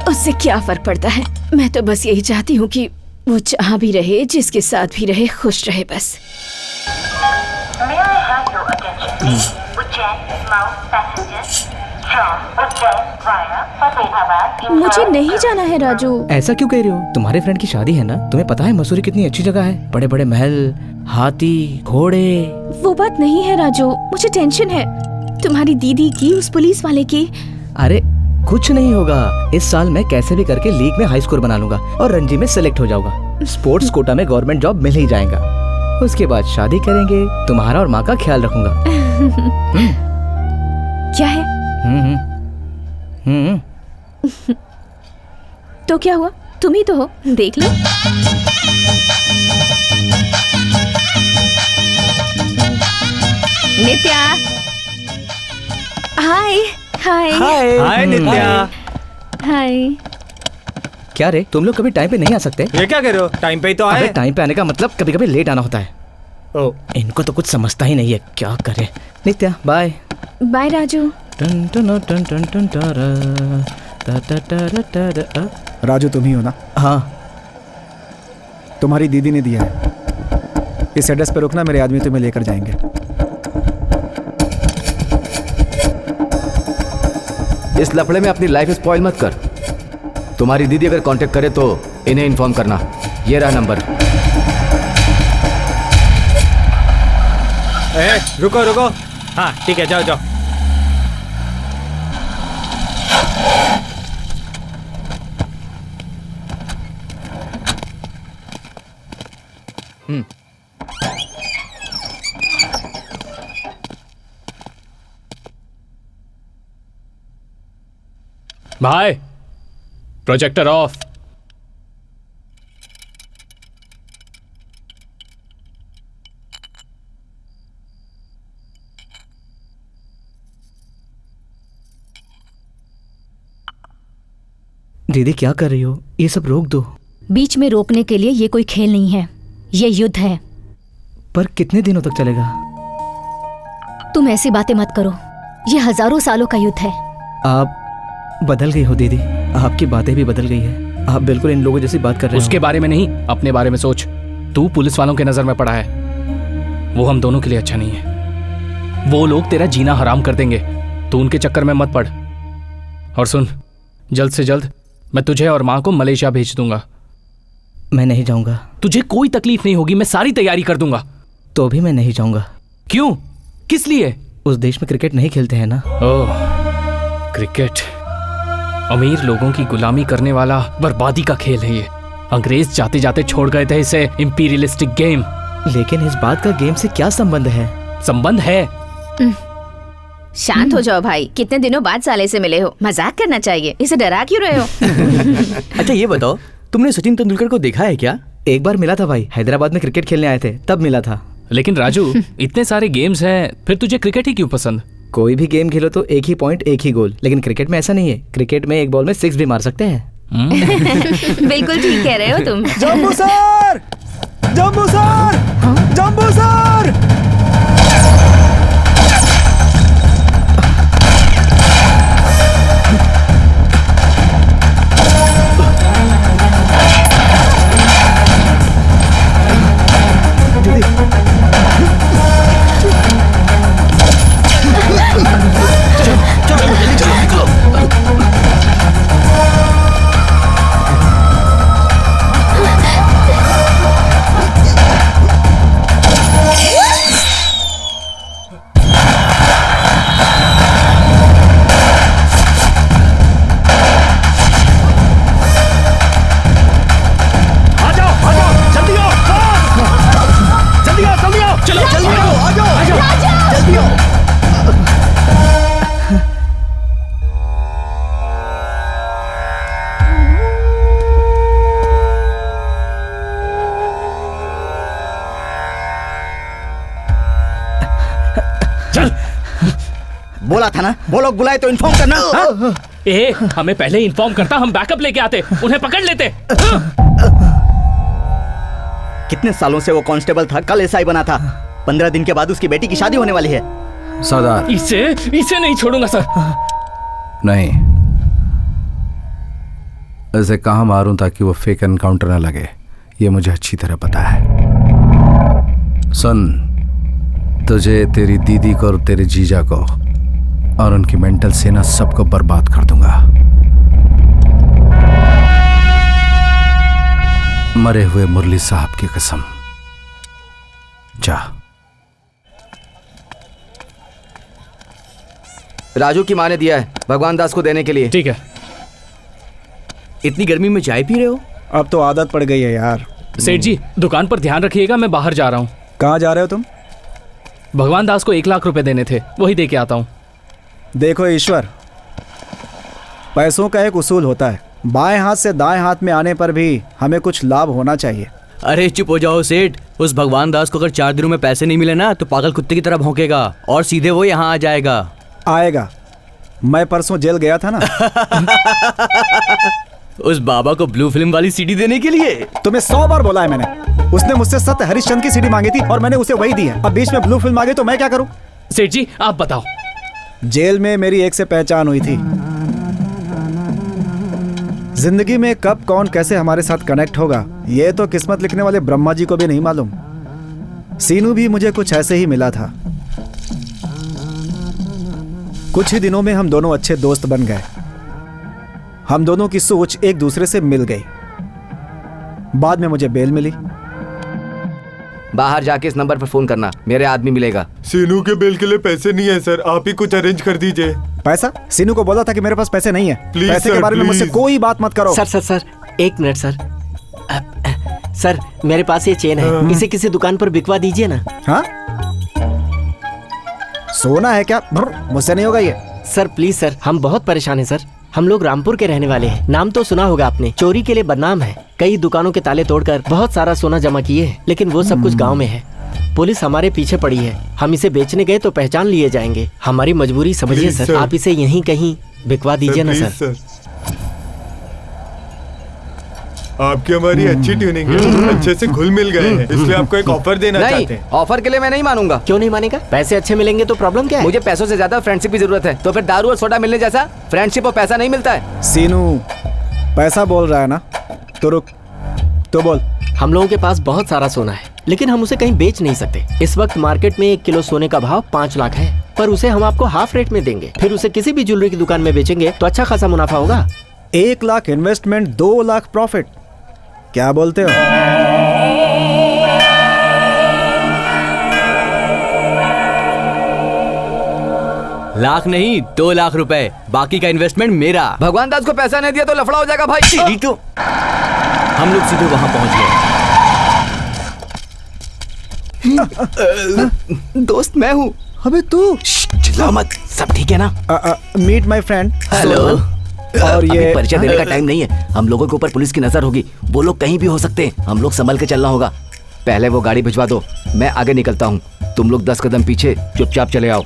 उससे क्या फर्क पड़ता है? मैं तो बस यही चाहती हूँ कि वो जहाँ भी रहे, जिसके साथ भी रहे, खुश रहे बस। मुझे नहीं जाना है राजू। ऐसा क्यों कह रही हो? तुम्हारे फ्रेंड की शादी है ना? तुम्हें पता है मसूरी कितनी अच्छी जगह है, बड़े बड़े महल, हाथी, घोड़े। वो बात नहीं है राजू, मुझे टेंशन है तुम्हारी दीदी की, उस पुलिस वाले की। अरे कुछ नहीं होगा। इस साल मैं कैसे भी करके लीग में हाई स्कोर बना लूंगा और रणजी में सेलेक्ट हो जाऊंगा। स्पोर्ट्स कोटा में गवर्नमेंट जॉब मिल ही जाएगा। उसके बाद शादी करेंगे। तुम्हारा और माँ का ख्याल रखूंगा। क्या है? तो क्या हुआ? तुम ही तो हो, देख लो। नित्या। हाय हाय हाय नित्या। हाय। क्या रे, तुम लोग कभी टाइम पे नहीं आ सकते? ये क्या कह रहे हो? टाइम पे ही तो आए। टाइम पे आने का मतलब कभी कभी लेट आना होता है। इनको तो कुछ समझता ही नहीं है, क्या करे। नित्या बाय। बाय राजू। राजू तुम ही हो ना? हाँ। तुम्हारी दीदी ने दिया है। इस एड्रेस पे रुकना, मेरे आदमी तुम्हें लेकर जाएंगे। इस लफड़े में अपनी लाइफ स्पॉइल मत कर। तुम्हारी दीदी अगर कांटेक्ट करे तो इन्हें इन्फॉर्म करना। ये रहा नंबर। रुको रुको। हाँ ठीक है, जाओ जाओ। भाई प्रोजेक्टर ऑफ। दीदी क्या कर रही हो? ये सब रोक दो। बीच में रोकने के लिए ये कोई खेल नहीं है, ये युद्ध है। पर कितने दिनों तक चलेगा? तुम ऐसी बातें मत करो, ये हजारों सालों का युद्ध है। आप बदल गई हो दीदी, आपकी बातें भी बदल गई है। आप बिल्कुल इन लोगों जैसी बात कर रहे हो। उसके बारे में नहीं, अपने बारे में सोच। तू पुलिस वालों के नजर में पड़ा है, वो हम दोनों के लिए अच्छा नहीं है। वो लोग तेरा जीना हराम कर देंगे, तू उनके चक्कर में मत पड़। और सुन, जल्द से जल्द मैं तुझे और माँ को मलेशिया भेज दूंगा। मैं नहीं जाऊंगा। तुझे कोई तकलीफ नहीं होगी, मैं सारी तैयारी कर दूंगा। तो भी मैं नहीं जाऊंगा। क्यों? किस लिए? उस देश में क्रिकेट नहीं खेलते हैं ना। ओह, क्रिकेट अमीर लोगों की गुलामी करने वाला बर्बादी का खेल है ये। अंग्रेज जाते जाते छोड़ गए थे इसे इंपीरियलिस्टिक गेम। लेकिन इस बात का गेम से क्या संबंध है? संबंध है। शांत हो जाओ भाई, कितने दिनों बाद साले से मिले हो, मजाक करना चाहिए, इसे डरा क्यों रहे हो? अच्छा ये बताओ, तुमने सचिन तेंदुलकर को देखा है क्या? एक बार मिला था भाई, हैदराबाद में क्रिकेट खेलने आए थे, तब मिला था। लेकिन राजू, इतने सारे गेम्स हैं, फिर तुझे क्रिकेट ही क्यों पसंद? कोई भी गेम खेलो तो एक ही पॉइंट, एक ही गोल। लेकिन क्रिकेट में ऐसा नहीं है। क्रिकेट में एक बॉल में 6 भी मार सकते हैं। बिल्कुल ठीक कह रहे हो तुम। Jambu sir! Jambu sir! Jambu sir! बोला था ना, वो लोग बुलाए तो इन्फॉर्म करना। हमें पहले इन्फॉर्म करता, हम बैकअप लेके आते, उन्हें पकड़ लेते। कितने सालों से वो कांस्टेबल था, कल एसआई बना था। 15 दिन के बाद उसकी बेटी की शादी होने वाली है। सरदार, इसे नहीं छोड़ूंगा सर। नहीं, ऐसे कहां मारूं ताकि वो फेक एनकाउंटर न लगे, ये मुझे अच्छी तरह पता है। सुन, तुझे, तेरी दीदी को और तेरे जीजा को और उनकी मेंटल सेना सबको बर्बाद कर दूंगा। मरे हुए मुरली साहब की कसम। जा। राजू की माँ ने दिया है भगवान दास को देने के लिए। ठीक है। इतनी गर्मी में चाय पी रहे हो? अब तो आदत पड़ गई है यार। सेठ जी, दुकान पर ध्यान रखिएगा, मैं बाहर जा रहा हूँ। कहाँ जा रहे हो तुम? भगवान दास को 1 लाख रुपए देने थे, वही दे के आता हूँ। देखो ईश्वर, पैसों का एक उसूल होता है, बाएं हाथ से दाएं हाथ में आने पर भी हमें कुछ लाभ होना चाहिए। अरे चुप हो जाओ सेठ, उस भगवान दास को अगर 4 दिनों में पैसे नहीं मिले ना तो पागल कुत्ते की तरह भौंकेगा और सीधे वो यहाँ आ जाएगा। आएगा। मैं परसों जेल गया था ना। उस बाबा को ब्लू फिल्म वाली सीडी देने के लिए? तुम्हें 100 बार बोला है मैंने। उसने मुझसे सत्य हरिश्चंद्र की सीडी मांगी थी और मैंने उसे वही दी है। अब बीच में ब्लू फिल्म आ गई तो मैं क्या करूं? सेठ जी आप बताओ। जेल में मेरी एक से पहचान हुई थी। जिंदगी में कब कौन कैसे हमारे साथ कनेक्ट होगा ये तो किस्मत लिखने वाले ब्रह्मा जी को भी नहीं मालूम। सीनू भी मुझे कुछ ऐसे ही मिला था। कुछ ही दिनों में हम दोनों अच्छे दोस्त बन गए। हम दोनों की सोच एक दूसरे से मिल गई। बाद में मुझे बेल मिली। बाहर जाके इस नंबर पर फोन करना, मेरे आदमी मिलेगा। सीनू के बेल के लिए पैसे नहीं है सर, आप ही कुछ अरेंज कर दीजिए। पैसा? सीनू को बोला था कि मेरे पास पैसे नहीं है। प्लीज पैसे सर, के बारे में मुझसे कोई बात मत करो। Sir 1 minute sir. सर मेरे पास ये चेन है, इसे किसी दुकान पर बिकवा दीजिए ना। हाँ सोना है क्या? मुझसे नहीं होगा ये। सर प्लीज सर, हम बहुत परेशान हैं सर। हम लोग रामपुर के रहने वाले हैं, नाम तो सुना होगा आपने। चोरी के लिए बदनाम है, कई दुकानों के ताले तोड़कर बहुत सारा सोना जमा किए हैं, लेकिन वो सब कुछ गांव में है। पुलिस हमारे पीछे पड़ी है, हम इसे बेचने गए तो पहचान लिए जाएंगे। हमारी मजबूरी समझिए सर, आप इसे यहीं कहीं बिकवा दीजिए ना सर। आपकी हमारी अच्छी ट्यूनिंग है, अच्छे से घुल मिल गए हैं, इसलिए आपको एक ऑफर देना चाहते हैं। ऑफर के लिए मैं नहीं मानूंगा। क्यों नहीं मानेगा? पैसे अच्छे मिलेंगे तो प्रॉब्लम क्या है? मुझे पैसों से ज्यादा फ्रेंडशिप की जरूरत है। तो फिर दारू और सोडा मिलने जैसा फ्रेंडशिप और पैसा नहीं मिलता है। सीनू पैसा बोल रहा है ना, तो रुक, तो बोल। हम लोगों के पास बहुत सारा सोना है, लेकिन हम उसे कहीं बेच नहीं सकते। इस वक्त मार्केट में 1 किलो सोने का भाव 5 लाख है, पर उसे हम आपको हाफ रेट में देंगे। फिर उसे किसी भी ज्वेलरी की दुकान में बेचेंगे तो अच्छा खासा मुनाफा होगा। 1 लाख इन्वेस्टमेंट, 2 लाख प्रॉफिट, क्या बोलते हो? लाख नहीं 2 लाख रुपए, बाकी का इन्वेस्टमेंट मेरा। भगवान दास को पैसा नहीं दिया तो लफड़ा हो जाएगा भाई। तो हम लोग सीधे वहां पहुंच गए। दोस्त मैं हूँ। अबे तू चिल्ला मत, सब ठीक है ना? Meet my friend. हेलो। और ये परिचय देने का टाइम नहीं है, हम लोगों के ऊपर पुलिस की नजर होगी, वो लोग कहीं भी हो सकते हैं, हम लोग संभल के चलना होगा। पहले वो गाड़ी भिजवा दो, मैं आगे निकलता हूँ, तुम लोग 10 कदम पीछे चुपचाप चले आओ।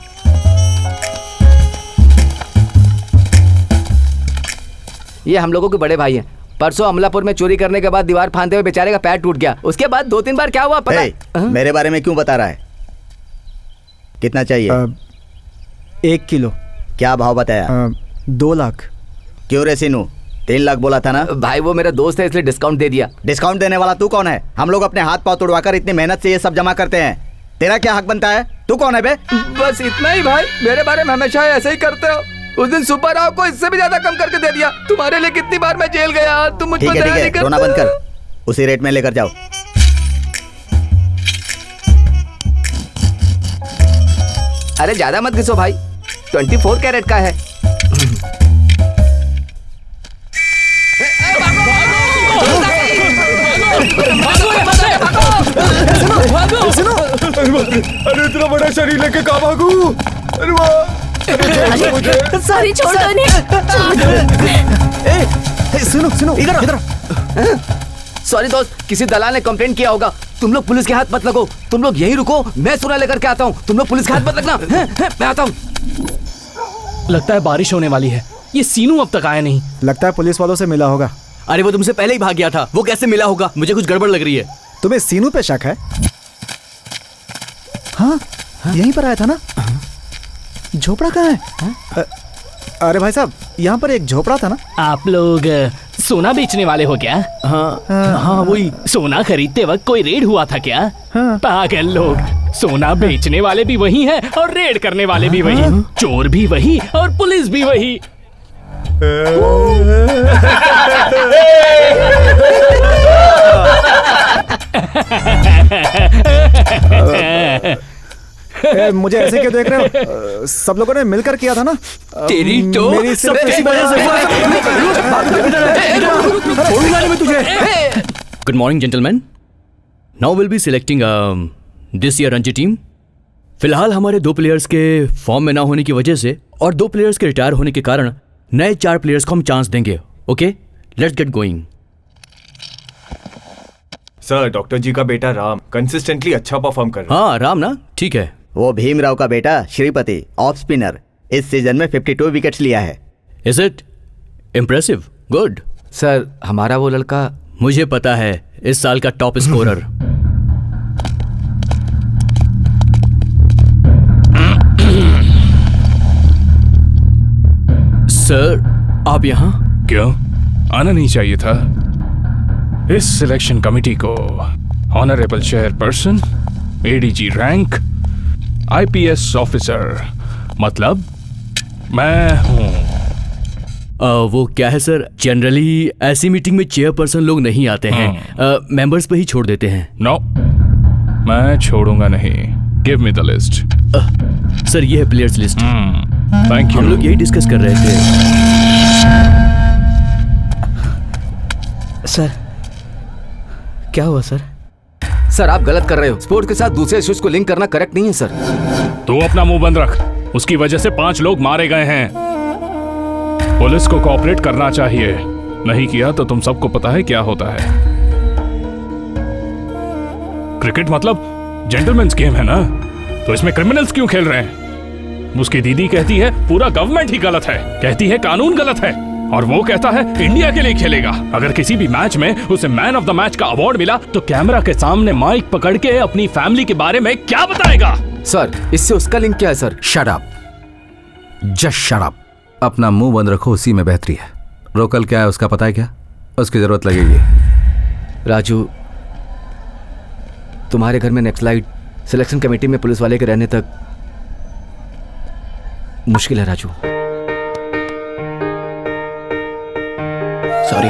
ये हम लोगों के बड़े भाई हैं। परसों अमलापुर में चोरी करने के बाद दीवार फांदते हुए बेचारे का पैर टूट गया। उसके बाद 2-3 बार क्या हुआ पता है? मेरे बारे में क्यों बता रहा है? कितना चाहिए? 1 किलो। क्या भाव बताया? 2 लाख। क्यों रे सीनू, 3 लाख बोला था ना? भाई वो मेरा दोस्त है इसलिए डिस्काउंट दे दिया। डिस्काउंट देने वाला तू कौन है? हम लोग अपने हाथ पांव तोड़वाकर इतनी मेहनत से ये सब जमा करते हैं, तेरा क्या हक बनता है? तू कौन है बे? बस इतना ही भाई, मेरे बारे में हमेशा ऐसे ही करते हो। उस दिन सुपर राव को इससे भी ज्यादा कम करके दे दिया। तुम्हारे लिए कितनी बार मैं जेल गया, तुम मुझ पर दया नहीं करते। रोना बंद कर, उसी रेट में लेकर जाओ। अरे ज्यादा मत घिसो भाई, 24 कैरेट का है। अरे इतना बड़ा शरीर लेके कहाँ भागू? अरे वाह! सॉरी छोड़ दो इन्हें। सुनो इधर। सॉरी दोस्त, किसी दलाल ने कंप्लेंट किया होगा। तुम लोग पुलिस के हाथ मत लगो, तुम लोग यहीं रुको, मैं सोना लेकर के आता हूँ। तुम लोग पुलिस के हाथ मत लगना, मैं आता हूँ। लगता है बारिश होने वाली है, ये सीनू अब तक आया नहीं। लगता है पुलिस वालों से मिला होगा। अरे वो तुमसे पहले ही भाग गया था, वो कैसे मिला होगा? मुझे कुछ गड़बड़ लग रही है। तुम्हें सीनू पे शक है? हाँ यहीं पर आया था ना। झोपड़ा कहाँ है? अरे भाई साहब, यहाँ पर एक झोपड़ा था ना। आप लोग सोना बेचने वाले हो क्या? हाँ वही। सोना खरीदते वक्त कोई रेड हुआ था क्या? पागल लोग, सोना बेचने वाले भी वही हैं और रेड करने वाले भी वही, चोर भी वही और पुलिस भी वही। मुझे ऐसे क्यों देख रहे हो? सब लोगों ने मिलकर किया था ना। तेरी तो मेरी सिर्फ इसी वजह से। Good morning gentleman, now will be selecting this year Ranji team. फिलहाल हमारे 2 प्लेयर्स के फॉर्म में ना होने की वजह से और 2 प्लेयर्स के रिटायर होने के कारण नए 4 प्लेयर्स को हम चांस देंगे। Okay, let's get going. Sir, doctor ji का बेटा राम कंसिस्टेंटली अच्छा परफॉर्म कर रहा है। हाँ राम ना, ठीक है। वो भीमराव का बेटा श्रीपति, ऑफ स्पिनर, इस सीजन में 52 विकेट्स लिया है। Is it impressive? Good. Sir हमारा वो लड़का, मुझे पता है, इस साल का टॉप स्कोरर। सर आप यहाँ? क्यों आना नहीं चाहिए था? इस सिलेक्शन कमेटी को honourable chairperson, ADG rank, IPS officer, मतलब मैं हूँ। वो क्या है सर, जनरली ऐसी मीटिंग में चेयरपर्सन लोग नहीं आते हैं, मेंबर्स पे ही छोड़ देते हैं। नो, मैं छोड़ूंगा नहीं। Give me the list. Sir ये है प्लेयर्स लिस्ट। Thank you. हम लोग यही डिस्कस कर रहे थे। सर क्या हुआ सर? सर आप गलत कर रहे हो। स्पोर्ट्स के साथ दूसरे इश्यूज को लिंक करना करेक्ट नहीं है सर। तू अपना मुंह बंद रख। उसकी वजह से 5 लोग मारे गए हैं। पुलिस को कोऑपरेट करना चाहिए, नहीं किया तो तुम सबको पता है क्या होता है। क्रिकेट मतलब जेंटलमैन्स गेम है ना, तो इसमें क्रिमिनल्स क्यों खेल रहे हैं? उसकी दीदी कहती है पूरा गवर्नमेंट ही गलत है, कहती है कानून गलत है, और वो कहता है इंडिया के लिए खेलेगा। अगर किसी भी मैच में उसे मैन ऑफ द मैच का अवार्ड मिला तो कैमरा के सामने माइक पकड़ के अपनी फैमिली के बारे में क्या बताएगा? सर इससे उसका लिंक क्या है sir? Shut up, just shut up. अपना मुंह बंद रखो, उसी में बेहतरी है। रोकल क्या है उसका पता है क्या? उसकी जरूरत लगेगी। राजू, तुम्हारे घर में नक्सलाइट सिलेक्शन कमेटी में पुलिस वाले के रहने तक मुश्किल है राजू। सॉरी।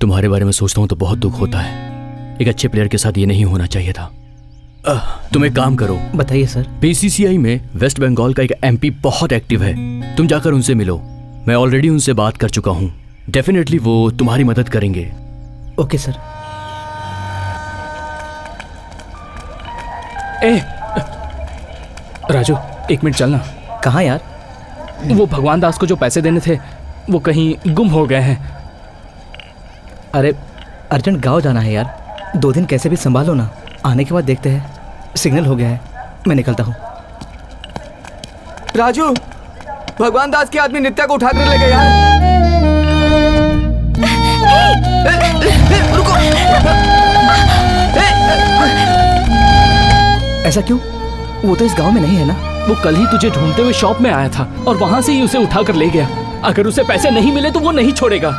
तुम्हारे बारे में सोचता हूं तो बहुत दुख होता है। एक अच्छे प्लेयर के साथ ये नहीं होना चाहिए था। तुम एक काम करो। बताइए सर। बीसीसीआई में वेस्ट बंगाल का एक एमपी बहुत एक्टिव है, तुम जाकर उनसे मिलो। मैं ऑलरेडी उनसे बात कर चुका हूं, डेफिनेटली वो तुम्हारी मदद करेंगे। Okay sir. ए राजू, 1 मिनट चलना। कहाँ यार? वो भगवान दास को जो पैसे देने थे वो कहीं गुम हो गए हैं। अरे अर्जेंट गांव जाना है यार, 2 दिन कैसे भी संभालो ना, आने के बाद देखते हैं। सिग्नल हो गया है, मैं निकलता हूँ। राजू, भगवान दास के आदमी नित्या को उठाकर ले गए यार। रुको। ऐसा क्यों? वो तो इस गांव में नहीं है ना। वो कल ही तुझे ढूंढते हुए शॉप में आया था और वहां से ही उसे उठाकर ले गया। अगर उसे पैसे नहीं मिले तो वो नहीं छोड़ेगा।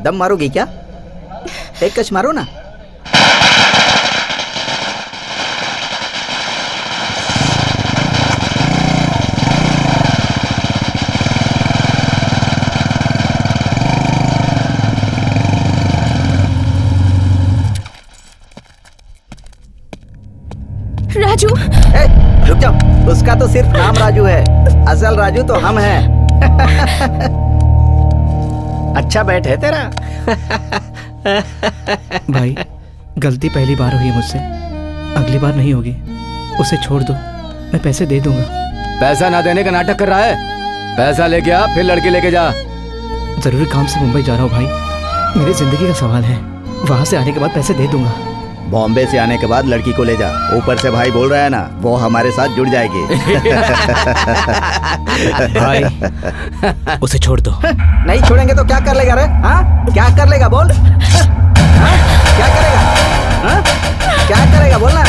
दम मारोगी क्या? एक कश मारो ना। राजू, रुक जाओ। उसका तो सिर्फ नाम राजू है, असल राजू तो हम हैं। अच्छा बैठ है तेरा। भाई गलती पहली बार हुई मुझसे, अगली बार नहीं होगी। उसे छोड़ दो, मैं पैसे दे दूंगा। पैसा ना देने का नाटक कर रहा है? पैसा लेके आ, फिर लड़की लेके जा। जरूरी काम से मुंबई जा रहा हूँ भाई, मेरी जिंदगी का सवाल है। वहां से आने के बाद पैसे दे दूंगा। बॉम्बे से आने के बाद लड़की को ले जा। ऊपर से भाई बोल रहा है ना, वो हमारे साथ जुड़ जाएगी। भाई उसे छोड़ दो। नहीं छोड़ेंगे तो क्या कर लेगा रे? हाँ, क्या कर लेगा बोल? हाँ? क्या करेगा? हाँ? क्या करेगा बोलना?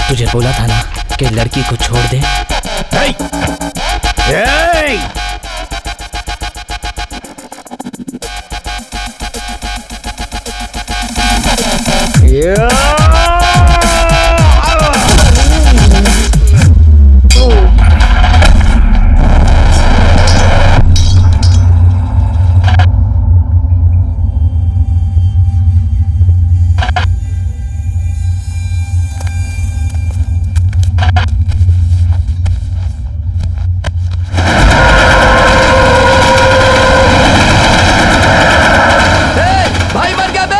तुझे बोला था ना कि लड़की को छोड़ दे। भाई मर गया बे।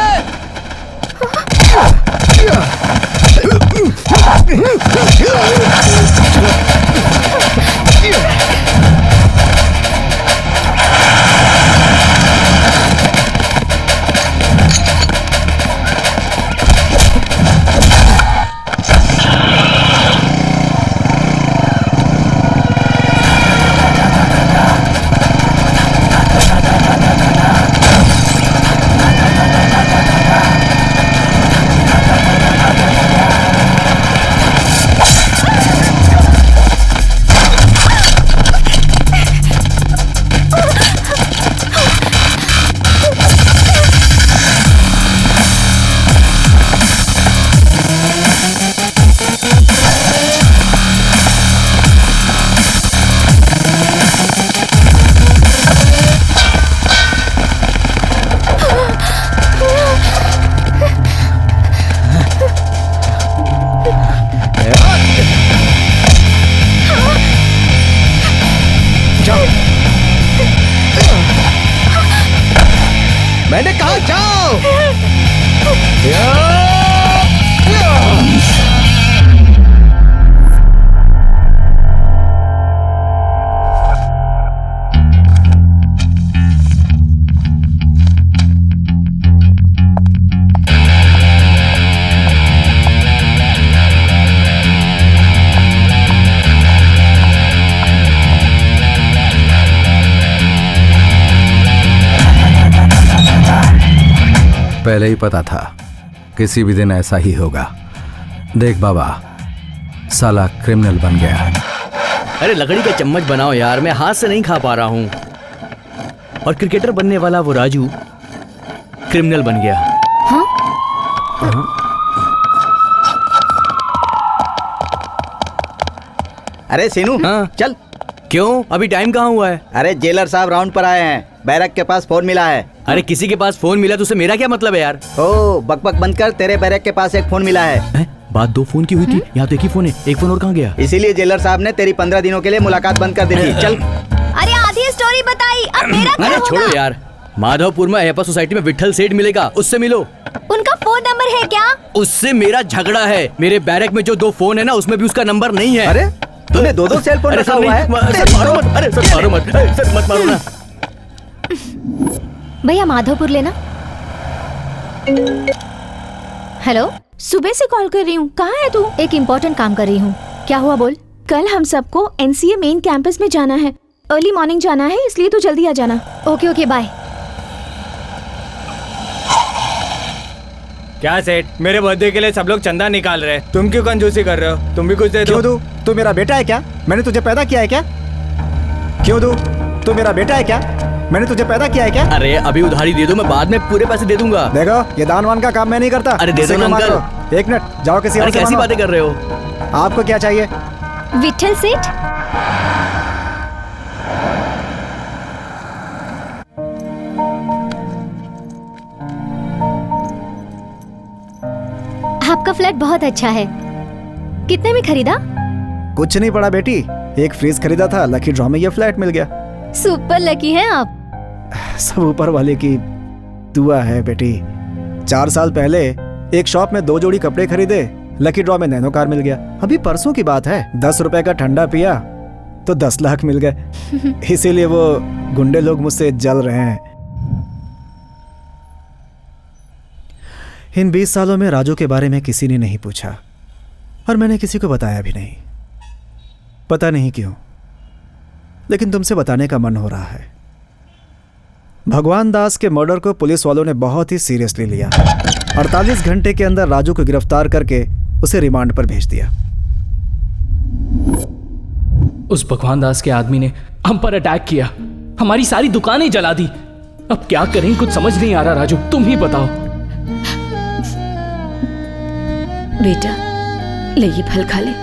मैंने कहा जाओ। पहले ही पता था किसी भी दिन ऐसा ही होगा। देख बाबा, साला क्रिमिनल बन गया। अरे लकड़ी का चम्मच बनाओ यार, मैं हाथ से नहीं खा पा रहा हूँ। और क्रिकेटर बनने वाला वो राजू क्रिमिनल बन गया। हाँ? हाँ? अरे सीनू, हाँ? चल। क्यों, अभी टाइम कहाँ हुआ है? अरे जेलर साहब राउंड पर आए हैं, बैरक के पास फोन मिला है। अरे किसी के पास फोन मिला तो उसे मेरा क्या मतलब है यार? ओ बकबक बंद कर, तेरे बैरक के पास एक फोन मिला है। बात 2 फोन की हुई थी, यहाँ तो एक ही फोन है। एक फोन और कहाँ गया? इसीलिए जेलर साहब ने तेरी 15 दिनों के लिए मुलाकात बंद कर दी थी। चल। अरे आधी स्टोरी बताई, अब मेरा क्या होगा? छोड़ो यार, माधवपुर में अयप्पा सोसाइटी में विठल सेठ मिलेगा, उससे मिलो। उनका फोन नंबर है क्या? उससे मेरा झगड़ा है। मेरे बैरक में जो 2 फोन है ना, उसमें भी उसका नंबर नहीं है। अरे तूने 2 सेल फोन रखा हुआ है? सर मारो मत, अरे सर मारो मत, सर मत मारो ना। भैया माधवपुर लेना। हेलो, सुबह से कॉल कर रही हूँ, कहाँ है तू? एक इम्पोर्टेंट काम कर रही हूँ। क्या हुआ बोल? कल हम सबको एनसीए मेन कैंपस में जाना है, अर्ली मॉर्निंग जाना है, इसलिए तू जल्दी आ जाना। Okay okay bye. क्या सेठ, मेरे बर्थडे के लिए सब लोग चंदा निकाल रहे हैं, तुम क्यों कंजूसी कर रहे हो? तुम भी कुछ दे दो। क्यों दूं? तू मेरा बेटा है क्या? मैंने तुझे पैदा किया है क्या? क्यों दूं? तू मेरा बेटा है क्या? मैंने तुझे पैदा किया है क्या? अरे अभी उधारी दे दो, मैं बाद में पूरे पैसे दे दूंगा। देखो, ये दान वान का काम मैं नहीं करता। अरे दे दो ना अंकल। एक मिनट, जाओ किसी और से कैसी मांगो। बातें कर रहे हो? आपको क्या चाहिए? विठल सेठ। आपका फ्लैट बहुत अच्छा है, कितने में खरीदा? कुछ नहीं पड़ा बेटी, एक फ्रीज खरीदा था, लकी ड्रॉ में ये फ्लैट मिल गया। सुपर लकी है आप। सब ऊपर वाले की दुआ है बेटी। 4 साल पहले एक शॉप में 2 जोड़ी कपड़े खरीदे, लकी ड्रॉ में नैनो कार मिल गया। अभी परसों की बात है, 10 रुपए का ठंडा पिया तो 10 लाख मिल गए। इसीलिए वो गुंडे लोग मुझसे जल रहे हैं। इन 20 सालों में राजू के बारे में किसी ने नहीं पूछा और मैंने किसी को बताया भी नहीं। पता नहीं क्यों, लेकिन तुमसे बताने का मन हो रहा है। भगवान दास के मर्डर को पुलिस वालों ने बहुत ही सीरियसली लिया। 48 घंटे के अंदर राजू को गिरफ्तार करके उसे रिमांड पर भेज दिया। उस भगवान दास के आदमी ने हम पर अटैक किया, हमारी सारी दुकानें जला दी। अब क्या करें, कुछ समझ नहीं आ रहा। राजू तुम ही बताओ। बेटा ले ये फल खा ले।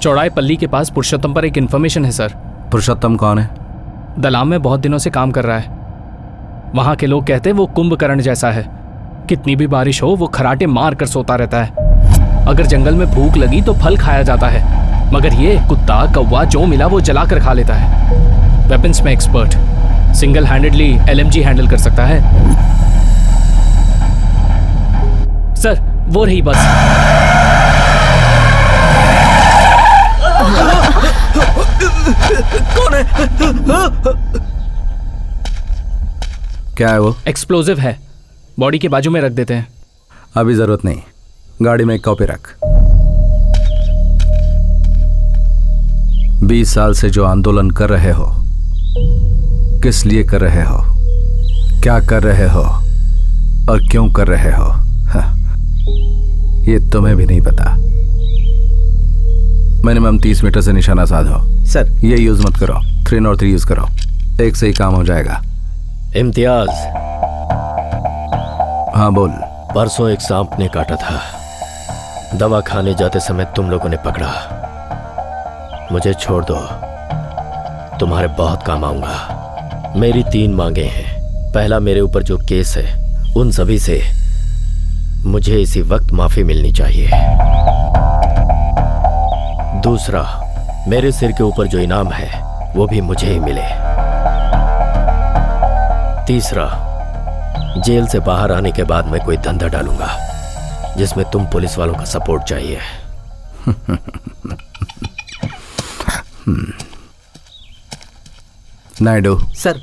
चौड़ाई पल्ली के पास पुरुषोत्तम पर एक इन्फॉर्मेशन है सर। पुरुषोत्तम कौन है? दलाम में बहुत दिनों से काम कर रहा है। वहां के लोग कहते हैं वो कुंभकर्ण जैसा है, कितनी भी बारिश हो वो खराटे मार कर सोता रहता है। अगर जंगल में भूख लगी तो फल खाया जाता है, मगर ये कुत्ता कौवा जो मिला वो जला कर खा लेता है। वेपन्स में expert, single handedly LMG handle कर सकता है। सर वो रही बस। कौन है? क्या है वो? एक्सप्लोजिव है, बॉडी के बाजू में रख देते हैं। अभी जरूरत नहीं, गाड़ी में एक कॉपी रख। 20 साल से जो आंदोलन कर रहे हो, किस लिए कर रहे हो, क्या कर रहे हो और क्यों कर रहे हो, ये तुम्हें भी नहीं पता। मिनिमम 30 मीटर से निशाना साधो। सर ये यूज मत करो, 303 यूज करो, एक से ही काम हो जाएगा। इम्तियाज। हाँ बोल। परसों एक सांप ने काटा था, दवा खाने जाते समय तुम लोगों ने पकड़ा। मुझे छोड़ दो, तुम्हारे बहुत काम आऊंगा। मेरी 3 मांगे हैं। पहला, मेरे ऊपर जो केस है उन सभी से मुझे इसी वक्त माफी मिलनी चाहिए। दूसरा, मेरे सिर के ऊपर जो इनाम है वो भी मुझे ही मिले। तीसरा, जेल से बाहर आने के बाद मैं कोई धंधा डालूंगा जिसमें तुम पुलिस वालों का सपोर्ट चाहिए। नायडू सर।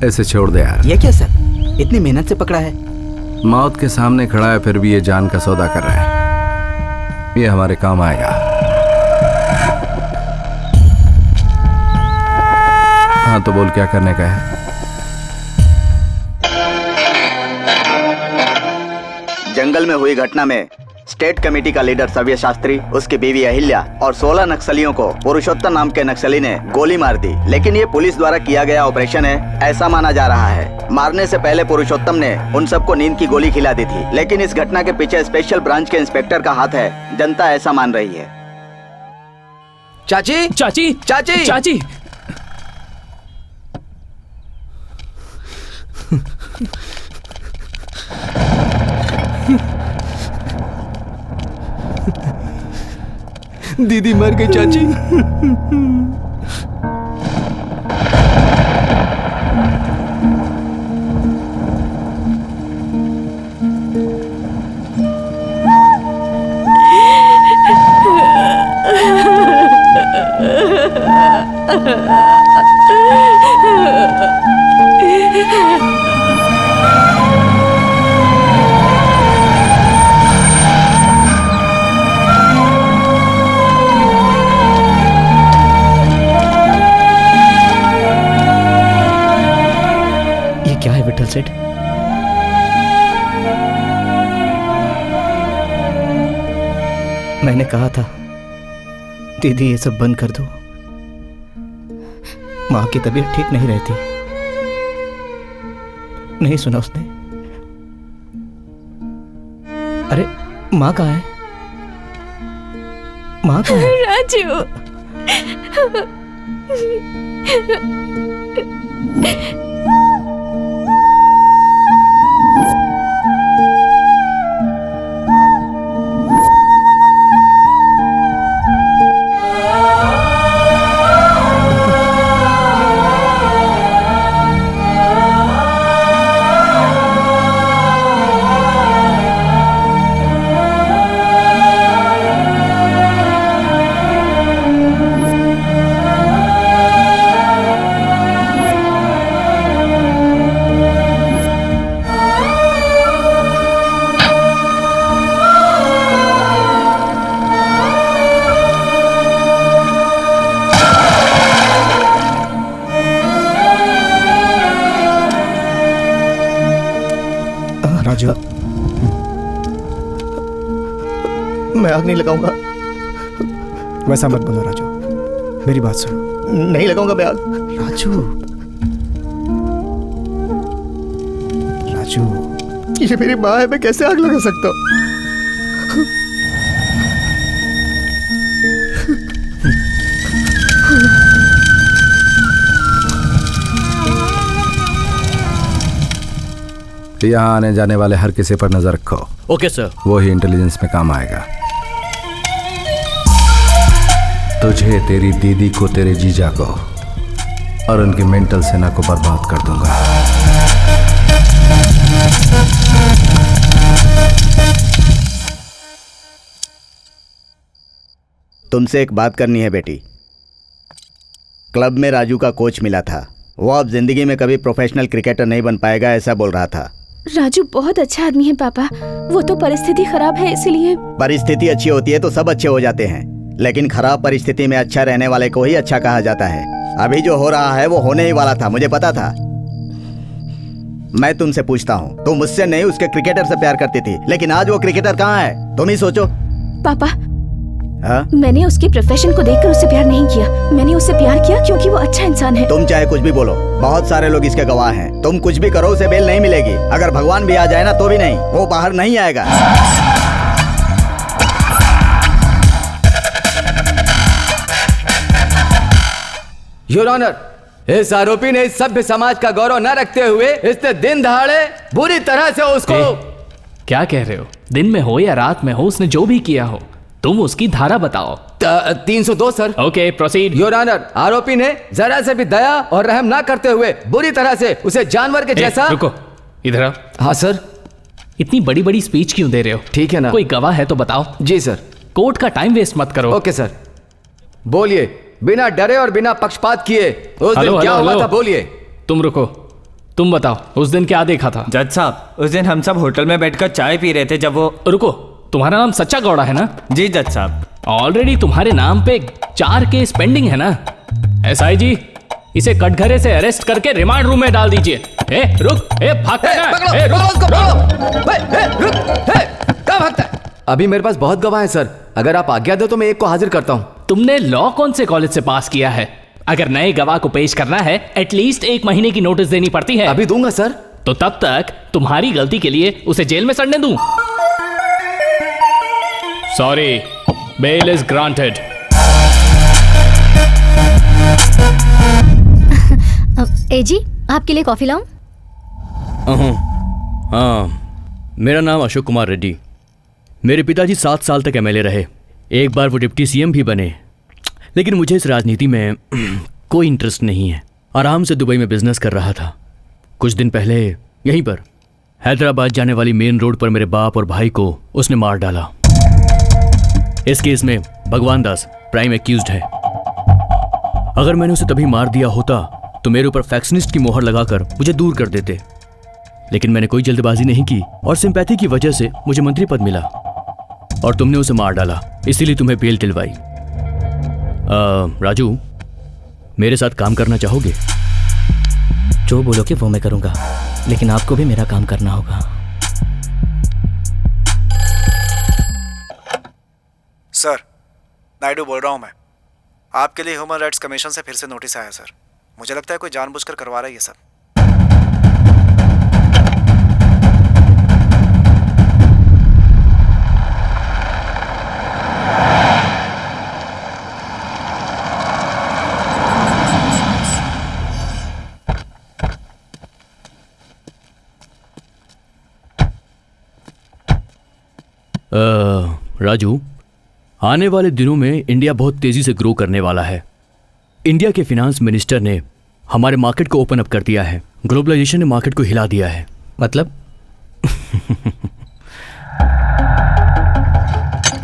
ऐसे छोड़ दे यार। ये क्या सर, इतनी मेहनत से पकड़ा है। मौत के सामने खड़ा है फिर भी ये जान का सौदा कर रहा है। ये हमारे काम आएगा। हाँ तो बोल, क्या करने का है? जंगल में हुई घटना में स्टेट कमेटी का लीडर सव्य शास्त्री, उसकी बीवी अहिल्या और 16 नक्सलियों को पुरुषोत्तम नाम के नक्सली ने गोली मार दी। लेकिन ये पुलिस द्वारा किया गया ऑपरेशन है, ऐसा माना जा रहा है। मारने से पहले पुरुषोत्तम ने उन सबको नींद की गोली खिला दी थी। लेकिन इस घटना के पीछे स्पेशल ब्रांच के इंस्पेक्टर का हाथ है, जनता ऐसा मान रही है। चाची चाची चाची चाची दीदी मर गई चाची। क्या है विठल सेठ? मैंने कहा था दीदी ये सब बंद कर दो। माँ की तबीयत ठीक नहीं रहती। नहीं सुना उसने। अरे माँ कहाँ है? माँ कहाँ है? राजू। राजू, मैं आग नहीं लगाऊंगा। वैसा मत बोलो राजू, मेरी बात सुनो। नहीं लगाऊंगा मैं आग। राजू, राजू, ये मेरी माँ है, मैं कैसे आग लगा सकता हूँ? यहाँ आने जाने वाले हर किसी पर नजर रखो। Okay sir. वो ही इंटेलिजेंस में काम आएगा। तुझे, तेरी दीदी को, तेरे जीजा को और उनकी मेंटल सेना को बर्बाद कर दूंगा। तुमसे एक बात करनी है बेटी। क्लब में राजू का कोच मिला था, वो अब जिंदगी में कभी प्रोफेशनल क्रिकेटर नहीं बन पाएगा, ऐसा बोल रहा था। राजू बहुत अच्छा आदमी है पापा, वो तो परिस्थिति खराब है इसीलिए। परिस्थिति अच्छी होती है तो सब अच्छे हो जाते हैं, लेकिन खराब परिस्थिति में अच्छा रहने वाले को ही अच्छा कहा जाता है। अभी जो हो रहा है वो होने ही वाला था, मुझे पता था। मैं तुमसे पूछता हूँ, तुम मुझसे नहीं उसके क्रिकेटर से प्यार करती थी, लेकिन आज वो क्रिकेटर कहाँ है? तुम ही सोचो। पापा, हाँ? मैंने उसके प्रोफेशन को देखकर उससे प्यार नहीं किया। मैंने उससे प्यार किया क्योंकि वो अच्छा इंसान है। तुम चाहे कुछ भी बोलो, बहुत सारे लोग इसके गवाह हैं। तुम कुछ भी करो, उसे बेल नहीं मिलेगी। अगर भगवान भी आ जाए ना तो भी नहीं, वो बाहर नहीं आएगा। योर ऑनर, इस आरोपी ने इस सभ्य समाज का गौरव न रखते हुए इसने दिन दहाड़े बुरी तरह से उसको क्या कह रहे हो? दिन में हो या रात में हो, उसने जो भी किया हो, तुम उसकी धारा बताओ। 302 sir. Okay, proceed. Your honour, आरोपी ने जरा से भी दया और रहम ना करते हुए बुरी तरह से उसे जानवर के जैसा। रुको, इधर आओ। हाँ सर। इतनी बड़ी बड़ी स्पीच क्यों दे रहे हो? ठीक है ना। कोई गवाह है तो बताओ। जी सर। कोर्ट का टाइम वेस्ट मत करो। Okay sir. बोलिए, बिना डरे और बिना पक्षपात किए उस दिन क्या हुआ था, बोलिए। तुम रुको, तुम बताओ उस दिन क्या देखा था? जज साहब, उस दिन हम सब होटल में बैठकर चाय पी रहे थे जब वो। रुको, तुम्हारा नाम सच्चा गौड़ा है ना? जी जज साहब। ऑलरेडी तुम्हारे नाम पे 4 केस पेंडिंग है ना? एसआई जी, इसे कटघरे से अरेस्ट करके रिमांड रूम में डाल दीजिए। रुक, भागता है। कहाँ भागता है? अभी मेरे पास बहुत गवाह हैं सर, अगर आप आज्ञा दो तो मैं एक को हाजिर करता हूँ। तुमने लॉ कौन से कॉलेज से पास किया है? अगर नए गवाह को पेश करना है एटलीस्ट 1 महीने की नोटिस देनी पड़ती है। अभी दूंगा सर। तो तब तक तुम्हारी गलती के लिए उसे जेल में सड़ने दूं? Sorry, bail is granted. एजी, आपके लिए कॉफी लाऊं? हाँ, मेरा नाम अशोक कुमार रेड्डी। मेरे पिताजी 7 साल तक एमएलए रहे। एक बार वो डिप्टी सीएम भी बने। लेकिन मुझे इस राजनीति में कोई इंटरेस्ट नहीं है। आराम से दुबई में बिजनेस कर रहा था। कुछ दिन पहले यहीं पर हैदराबाद जाने वाली मेन रोड पर मेरे बाप और भाई को उसने मार डाला। इस केस में भगवान दास प्राइम एक्यूज्ड है। अगर मैंने उसे तभी मार दिया होता तो मेरे ऊपर फैक्शनिस्ट की मोहर लगाकर मुझे दूर कर देते। लेकिन मैंने कोई जल्दबाजी नहीं की और सिंपैथी की वजह से मुझे मंत्री पद मिला और तुमने उसे मार डाला, इसीलिए तुम्हें बेल दिलवाई। राजू, मेरे साथ काम करना चाहोगे? जो बोलोगे वो मैं करूंगा, लेकिन आपको भी मेरा काम करना होगा। सर, नायडू बोल रहा हूं मैं। आपके लिए ह्यूमन राइट्स कमीशन से फिर से नोटिस आया सर। मुझे लगता है कोई जानबूझकर करवा रहा है ये सब। राजू, आने वाले दिनों में इंडिया बहुत तेजी से ग्रो करने वाला है। इंडिया के फिनांस मिनिस्टर ने हमारे मार्केट को ओपन अप कर दिया है। ग्लोबलाइजेशन ने मार्केट को हिला दिया है। मतलब?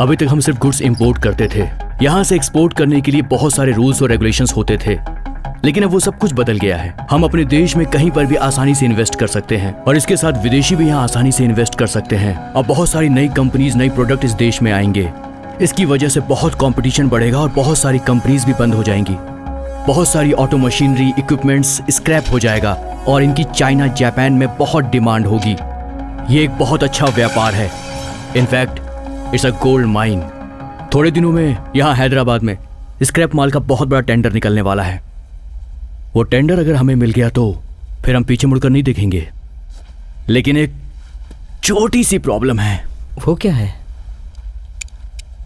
अभी तक हम सिर्फ गुड्स इंपोर्ट करते थे। यहां से एक्सपोर्ट करने के लिए बहुत सारे रूल्स और रेगुलेशंस होते थे, लेकिन अब वो सब कुछ बदल गया है। हम अपने देश में कहीं पर भी आसानी से इन्वेस्ट कर सकते हैं और इसके साथ विदेशी भी यहाँ आसानी से इन्वेस्ट कर सकते हैं। अब बहुत सारी नई कंपनीज, नई प्रोडक्ट इस देश में आएंगे। इसकी वजह से बहुत कंपटीशन बढ़ेगा और बहुत सारी कंपनीज भी बंद हो जाएंगी। बहुत सारी ऑटो मशीनरी, इक्विपमेंट्स स्क्रैप हो जाएगा और इनकी चाइना, जापान में बहुत डिमांड होगी। ये एक बहुत अच्छा व्यापार है। In fact it's a gold mine. थोड़े दिनों में यहाँ हैदराबाद में स्क्रैप माल का बहुत बड़ा टेंडर निकलने वाला है। वो टेंडर अगर हमें मिल गया तो फिर हम पीछे मुड़कर नहीं देखेंगे। लेकिन एक छोटी सी प्रॉब्लम है। वो क्या है?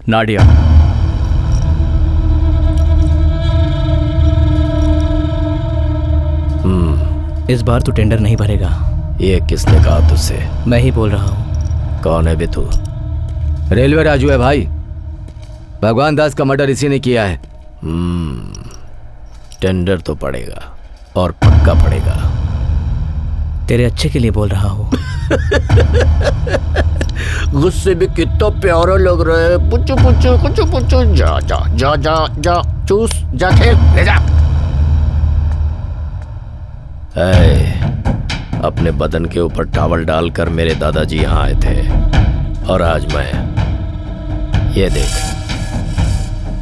नाडिया। इस बार तो टेंडर नहीं भरेगा। ये किसने कहा तुझसे? मैं ही बोल रहा हूँ। कौन है बे तू? रेलवे राजू है भाई। भगवान दास का मर्डर इसी ने किया है। टेंडर तो पड़ेगा और पक्का पड़ेगा। तेरे अच्छे के लिए बोल रहा हूँ। गुस्से भी कितना प्यारा लग रहा है। पुच्चू पुच्चू कुचू पुच्चू। जा जा जा जा जा चूस जा, खेल ले जा। अपने बदन के ऊपर टॉवल डालकर मेरे दादाजी यहाँ आए थे और आज मैं ये देख,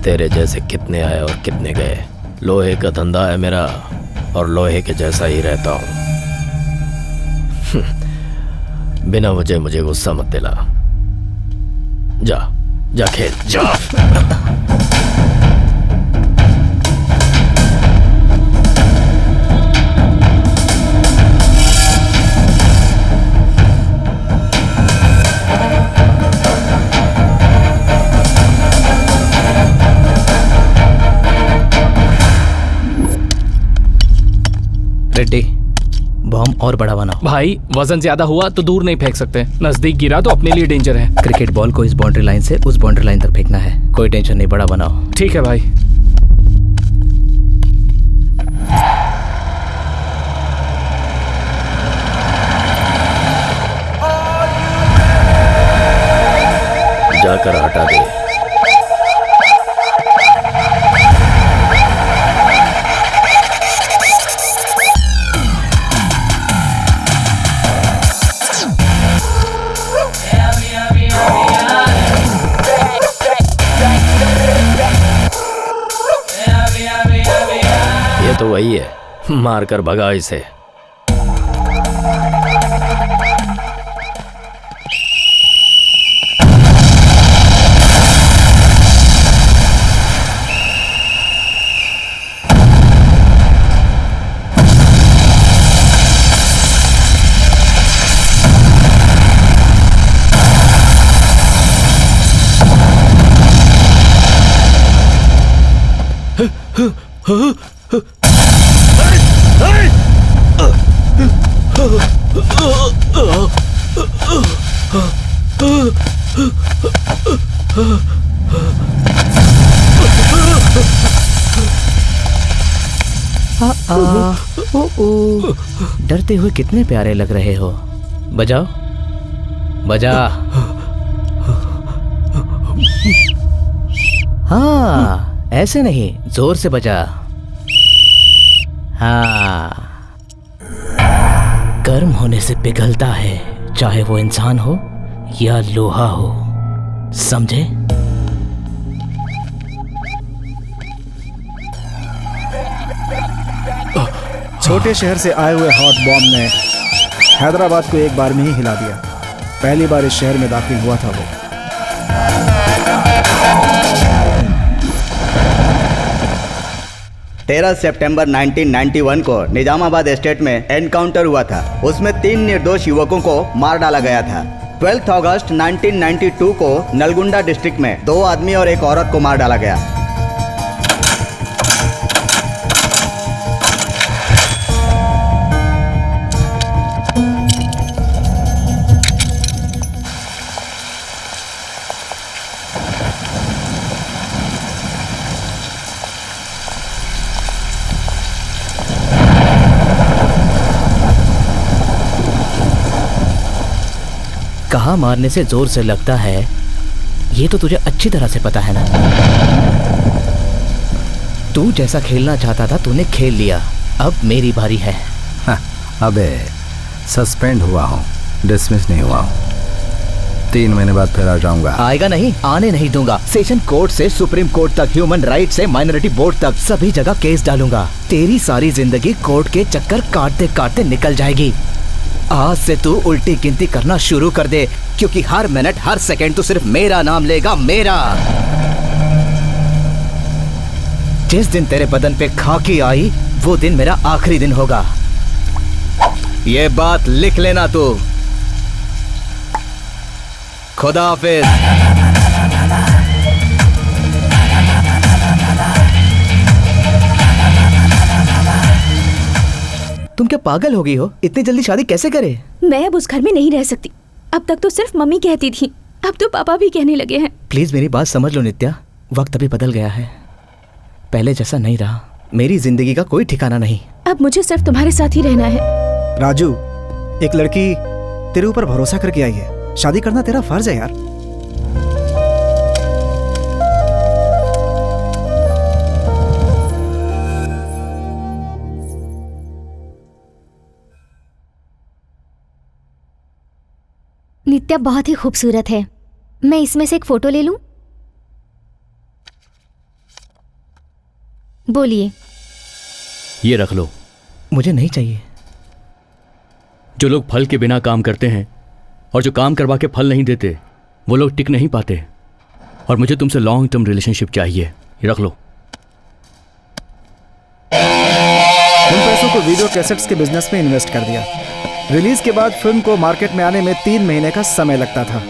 तेरे जैसे कितने आए और कितने गए। लोहे का धंधा है मेरा और लोहे के जैसा ही रहता हूँ। बिना वजह मुझे गुस्सा मत दिला। जा जा खेल जा। रेड्डी, बॉम्ब और बड़ा बनाओ। भाई वजन ज्यादा हुआ तो दूर नहीं फेंक सकते, नजदीक गिरा तो अपने लिए डेंजर है। क्रिकेट बॉल को इस बाउंड्री लाइन से उस बाउंड्री लाइन तक फेंकना है। कोई टेंशन नहीं, बड़ा बनाओ। ठीक है भाई। जाकर हटा दे। ये तो वही है, मारकर भगा इसे। डरते हुए कितने प्यारे लग रहे हो। बजाओ, बजा। हाँ, ऐसे नहीं, जोर से बजा। हाँ, गर्म होने से पिघलता है, चाहे वो इंसान हो या लोहा हो, समझे? छोटे शहर से आए हुए हॉट बॉम्ब ने हैदराबाद को एक बार में ही हिला दिया। पहली बार इस शहर में दाखिल हुआ था वो। 13 सितंबर 1991 को निजामाबाद एस्टेट में एनकाउंटर हुआ था। उसमें 3 निर्दोष युवकों को मार डाला गया था। 12 अगस्त 1992 को नलगुंडा डिस्ट्रिक्ट में 2 आदमी और एक औरत को मार डाला गया। कहाँ मारने से जोर से लगता है, ये तो तुझे अच्छी तरह से पता है ना। तू जैसा खेलना चाहता था तूने खेल लिया, अब मेरी बारी है। हाँ, अबे सस्पेंड हुआ हूँ, डिसमिस नहीं हुआ हूँ। 3 महीने बाद फिर आ जाऊंगा। आएगा नहीं, आने नहीं दूंगा। सेशन कोर्ट से सुप्रीम कोर्ट तक, ह्यूमन राइट से माइनॉरिटी बोर्ड तक, सभी जगह केस डालूंगा। तेरी सारी जिंदगी कोर्ट के चक्कर काटते काटते निकल जाएगी। आज से तू उल्टी गिनती करना शुरू कर दे, क्योंकि हर मिनट हर सेकंड तू सिर्फ मेरा नाम लेगा, मेरा। जिस दिन तेरे बदन पे खाकी आई वो दिन मेरा आखिरी दिन होगा। ये बात लिख लेना तू। खुदा हाफिज। तुम क्या पागल हो गई हो? इतनी जल्दी शादी कैसे करे? मैं अब उस घर में नहीं रह सकती। अब तक तो सिर्फ मम्मी कहती थी, अब तो पापा भी कहने लगे हैं। प्लीज मेरी बात समझ लो नित्या, वक्त अभी बदल गया है, पहले जैसा नहीं रहा। मेरी जिंदगी का कोई ठिकाना नहीं। अब मुझे सिर्फ तुम्हारे साथ ही रहना है। राजू, एक लड़की तेरे ऊपर भरोसा करके आई है, शादी करना तेरा फर्ज है यार। नित्या बहुत ही खूबसूरत है। मैं इसमें से एक फोटो ले लूं? बोलिए। ये रख लो। मुझे नहीं चाहिए। जो लोग फल के बिना काम करते हैं और जो काम करवा के फल नहीं देते, वो लोग टिक नहीं पाते। और मुझे तुमसे लॉन्ग टर्म रिलेशनशिप चाहिए। ये रख लो। उन पैसों को वीडियो कैसेट्स के बिजनेस में इन्वेस्ट कर दिया। रिलीज के बाद फिल्म को मार्केट में आने में 3 महीने का समय लगता था।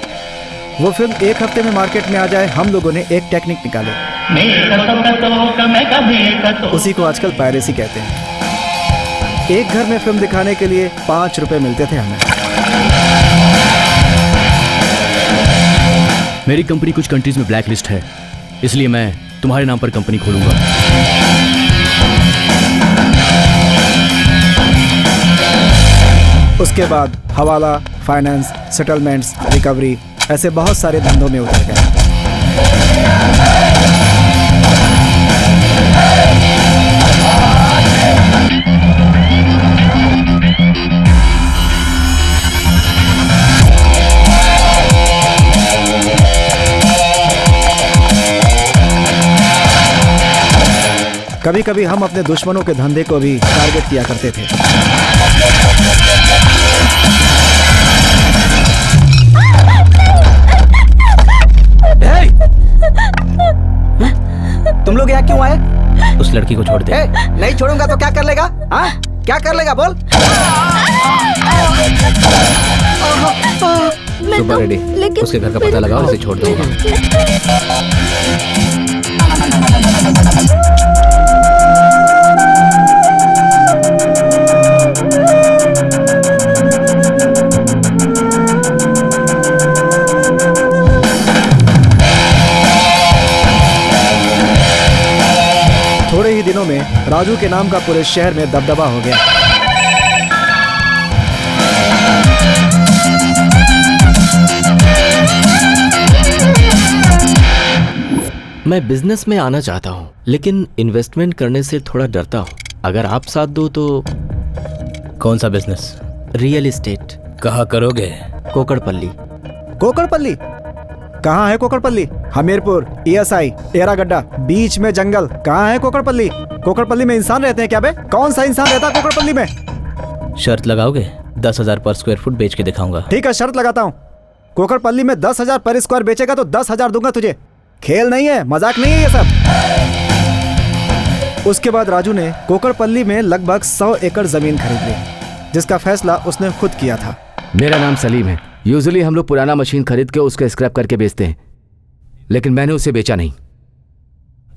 वो फिल्म 1 हफ्ते में मार्केट में आ जाए, हम लोगों ने एक टेक्निक निकाली। उसी को आजकल पायरेसी कहते हैं। एक घर में फिल्म दिखाने के लिए 5 रुपए मिलते थे हमें। मेरी कंपनी कुछ कंट्रीज में ब्लैक लिस्ट है, इसलिए मैं तुम्हारे नाम पर कंपनी खोलूंगा। उसके बाद हवाला, फाइनेंस, सेटलमेंट्स, रिकवरी, ऐसे बहुत सारे धंधों में उतर गए। कभी कभी हम अपने दुश्मनों के धंधे को भी टारगेट किया करते थे। तुम लोग यहाँ क्यों आए? उस लड़की को छोड़ दे। नहीं छोड़ूंगा तो क्या कर लेगा? हाँ, क्या कर लेगा बोल? सुबह रेडी, उसके घर का पता लगाओ, उसे छोड़ दूंगा। थोड़े ही दिनों में राजू के नाम का पूरे शहर में दबदबा हो गया। मैं बिजनेस में आना चाहता हूँ, लेकिन इन्वेस्टमेंट करने से थोड़ा डरता हूँ। अगर आप साथ दो तो। कौन सा बिजनेस? Real estate. कहाँ करोगे? कोकड़पल्ली। कोकड़पल्ली? कहाँ है कोकड़पल्ली? हमीरपुर, ESI, एरागड्डा, बीच में जंगल। कहाँ है कोकड़पल्ली? कोकड़पल्ली में इंसान रहते हैं क्या बे? कौन सा इंसान रहता है कोकड़पल्ली में? शर्त लगाओगे? 10,000 पर स्क्वायर फुट बेच के दिखाऊंगा। ठीक है, शर्त लगाता हूँ। कोकड़पल्ली में 10,000 पर स्क्वायर बेचेगा तो 10,000 दूंगा तुझे। खेल नहीं है, मजाक नहीं है ये सब। उसके बाद राजू ने कोकड़पल्ली में लगभग 100 एकड़ जमीन खरीद ली, जिसका फैसला उसने खुद किया था। मेरा नाम सलीम है। यूजुअली हम लोग पुराना मशीन खरीद के उसका स्क्रैप करके बेचते हैं, लेकिन मैंने उसे बेचा नहीं।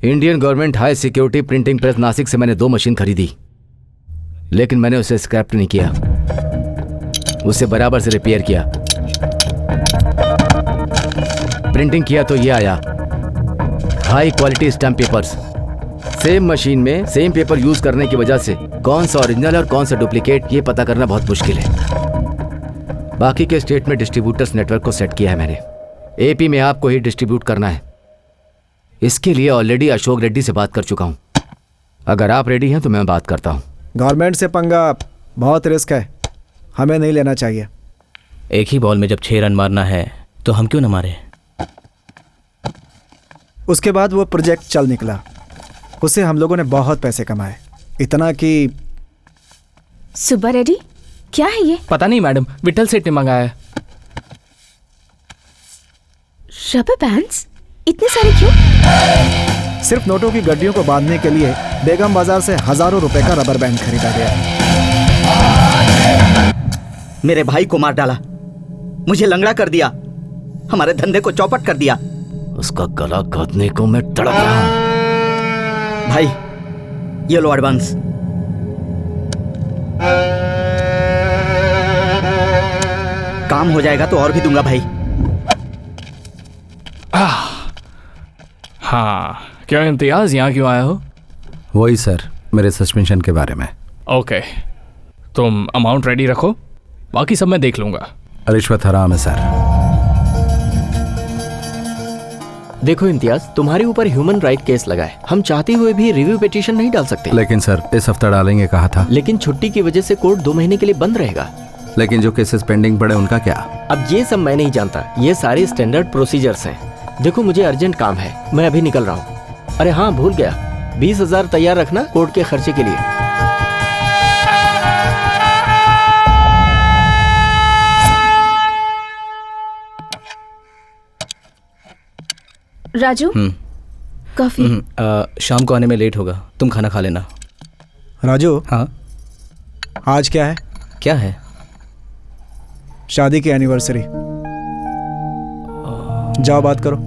Indian government high security printing press Nashik से मैंने 2 मशीन खरीदी, लेकिन मैंने उसे स्क्रैप नहीं किया, उसे बराबर से रिपेयर किया। प्रिंटिंग किया तो ये आया, high quality stamp papers. Same machine में सेम पेपर यूज करने की वजह से कौन सा ओरिजिनल और कौन सा डुप्लीकेट ये पता करना बहुत मुश्किल है। बाकी के स्टेट में डिस्ट्रीब्यूटर्स नेटवर्क को सेट किया है मैंने। AP में आपको ही डिस्ट्रीब्यूट करना है। इसके लिए ऑलरेडी अशोक रेड्डी से बात कर चुका हूं। अगर आप रेडी हैं तो मैं बात करता हूं। गवर्नमेंट से पंगा बहुत रिस्क है, हमें नहीं लेना चाहिए। एक ही बॉल में जब 6 रन मारना है तो हम क्यों न मारे? उसके बाद वो प्रोजेक्ट चल निकला। उससे हम लोगों ने बहुत पैसे कमाए, इतना कि। सुबह रेडी, क्या है ये? पता नहीं मैडम, विठल सेठ ने मंगाया है। Rubber bands? इतने सारे क्यों? सिर्फ नोटों की गड्डियों को बांधने के लिए बेगम बाजार से हजारों रुपए का रबर बैंड खरीदा गया। मेरे भाई को मार डाला, मुझे लंगड़ा कर दिया, हमारे धंधे को चौपट कर दिया। उसका गला काटने को मैं तड़प रहा हूं। भाई ये लो एडवांस। काम हो जाएगा तो और भी दूंगा भाई। हाँ, क्या इम्तियाज यहाँ क्यों आया हो? वही सर, मेरे सस्पेंशन के बारे में। ओके, तुम अमाउंट रेडी रखो, बाकी सब मैं देख लूंगा। रिश्वत हराम है सर। देखो इम्तियाज, तुम्हारे ऊपर ह्यूमन राइट केस लगा है। हम चाहते हुए भी रिव्यू पिटीशन नहीं डाल सकते। लेकिन सर, इस हफ्ता डालेंगे कहा था। लेकिन छुट्टी की वजह से कोर्ट 2 महीने के लिए बंद रहेगा। लेकिन जो केसेस पेंडिंग पड़े उनका क्या? अब ये सब मैं नहीं जानता, ये सारे स्टैंडर्ड प्रोसीजर्स हैं। देखो मुझे अर्जेंट काम है, मैं अभी निकल रहा हूँ। अरे हाँ, भूल गया, 20,000 तैयार रखना कोर्ट के खर्चे के लिए। राजू, कॉफी। शाम को आने में लेट होगा, तुम खाना खा लेना। राजू। हाँ, आज क्या है? क्या है? शादी की एनिवर्सरी। जाओ बात करो।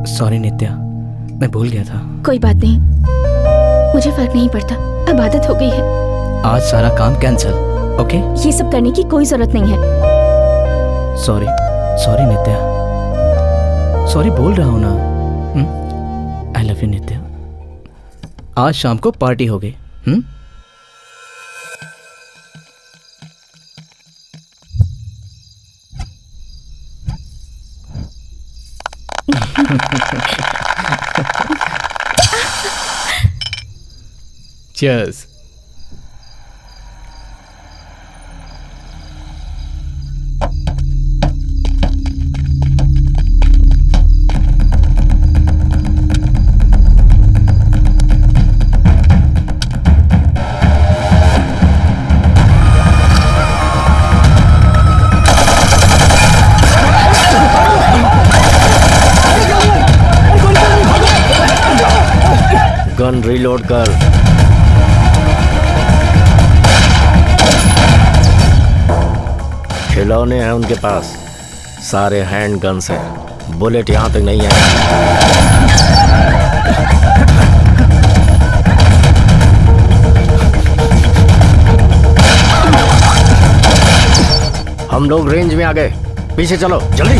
सॉरी नित्या, मैं भूल गया था। कोई बात नहीं, मुझे फर्क नहीं पड़ता, अब आदत हो गई है। आज सारा काम कैंसिल, ओके? ये सब करने की कोई जरूरत नहीं है। सॉरी सॉरी नित्या, सॉरी बोल रहा हूँ ना। आई लव यू नित्या। आज शाम को पार्टी हो गई। Cheers. गन रीलोड कर। खिलौने हैं उनके पास, सारे हैंड गन्स हैं, बुलेट यहाँ तक नहीं है। हम लोग रेंज में आ गए, पीछे चलो जल्दी।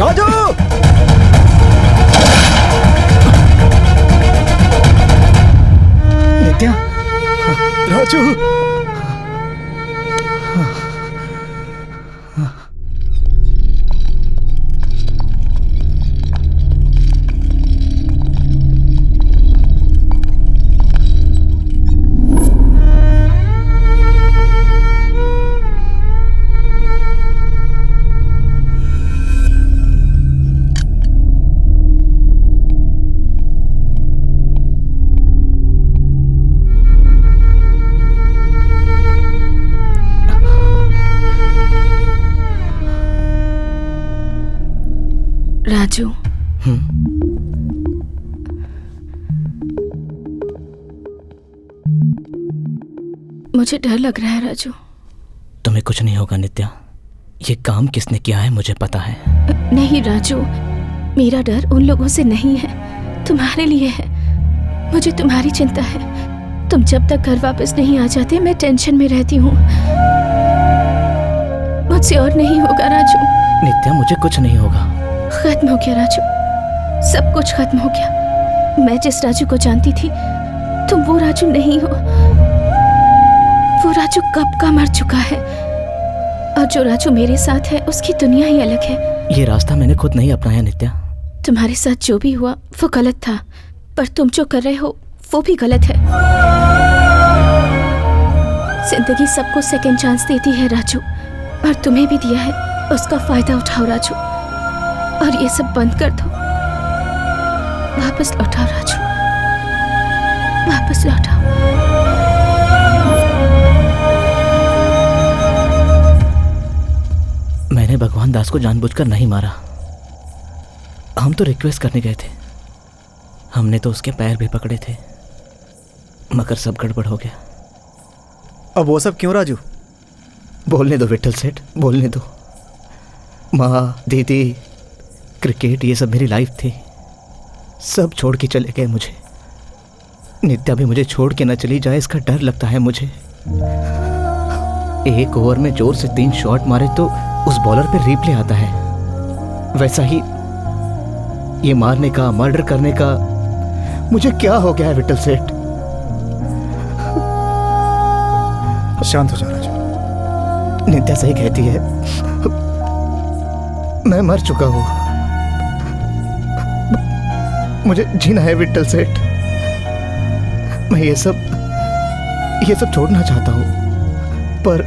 राजू! नित्या, राजू! राजू, मुझे डर लग रहा है राजू। तुम्हें कुछ नहीं होगा नित्या, ये काम किसने किया है मुझे पता है। नहीं राजू, मेरा डर उन लोगों से नहीं है, तुम्हारे लिए है। मुझे तुम्हारी चिंता है। तुम जब तक घर वापस नहीं आ जाते मैं टेंशन में रहती हूँ। मुझसे और नहीं होगा राजू। नित्या, मुझे कुछ नहीं होगा। खत्म हो गया राजू, सब कुछ खत्म हो गया। मैं जिस राजू को जानती थी, तुम वो राजू नहीं हो। वो राजू कब का मर चुका है, और जो राजू मेरे साथ है उसकी दुनिया ही अलग है। ये रास्ता मैंने खुद नहीं अपनाया नित्या। तुम्हारे साथ जो भी हुआ वो गलत था, पर तुम जो कर रहे हो वो भी गलत है। जिंदगी सबको सेकंड चांस देती है राजू, और तुम्हें भी दिया है। उसका फायदा उठाओ राजू, और ये सब बंद कर दो। वापस लौटाओ राजू, वापस लौटाओ। मैंने भगवान दास को जानबूझकर नहीं मारा। हम तो रिक्वेस्ट करने गए थे। हमने तो उसके पैर भी पकड़े थे, मगर सब गड़बड़ हो गया। अब वो सब क्यों राजू? बोलने दो विट्ठल सेठ, बोलने दो। माँ, दीदी, क्रिकेट, ये सब मेरी लाइफ थी। सब छोड़ के चले गए मुझे। नित्या भी मुझे छोड़ के न चली जाए, इसका डर लगता है मुझे। एक ओवर में जोर से 3 शॉट मारे तो उस बॉलर पे रिप्ले आता है। वैसा ही ये मारने का, मर्डर करने का मुझे क्या हो गया है विट्ठल सेठ? शांत हो जा राजू। नित्या सही कहती है, मैं मर चुका हूं। मुझे जीना है विट्ठल सेठ। मैं ये सब छोड़ना चाहता हूं, पर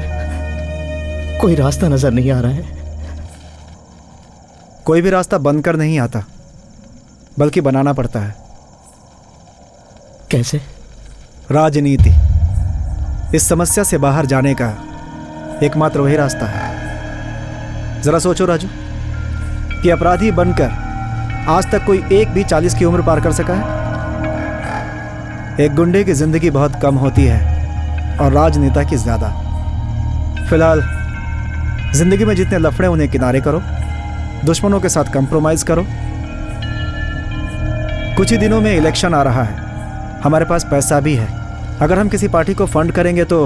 कोई रास्ता नजर नहीं आ रहा है। कोई भी रास्ता बंद कर नहीं आता, बल्कि बनाना पड़ता है। कैसे? राजनीति। इस समस्या से बाहर जाने का एकमात्र वही रास्ता है। जरा सोचो राजू, कि अपराधी बनकर आज तक कोई एक भी 40 की उम्र पार कर सका है? एक गुंडे की जिंदगी बहुत कम होती है, और राजनेता की ज्यादा। फिलहाल जिंदगी में जितने लफड़े उन्हें किनारे करो, दुश्मनों के साथ कंप्रोमाइज करो। कुछ ही दिनों में इलेक्शन आ रहा है, हमारे पास पैसा भी है। अगर हम किसी पार्टी को फंड करेंगे तो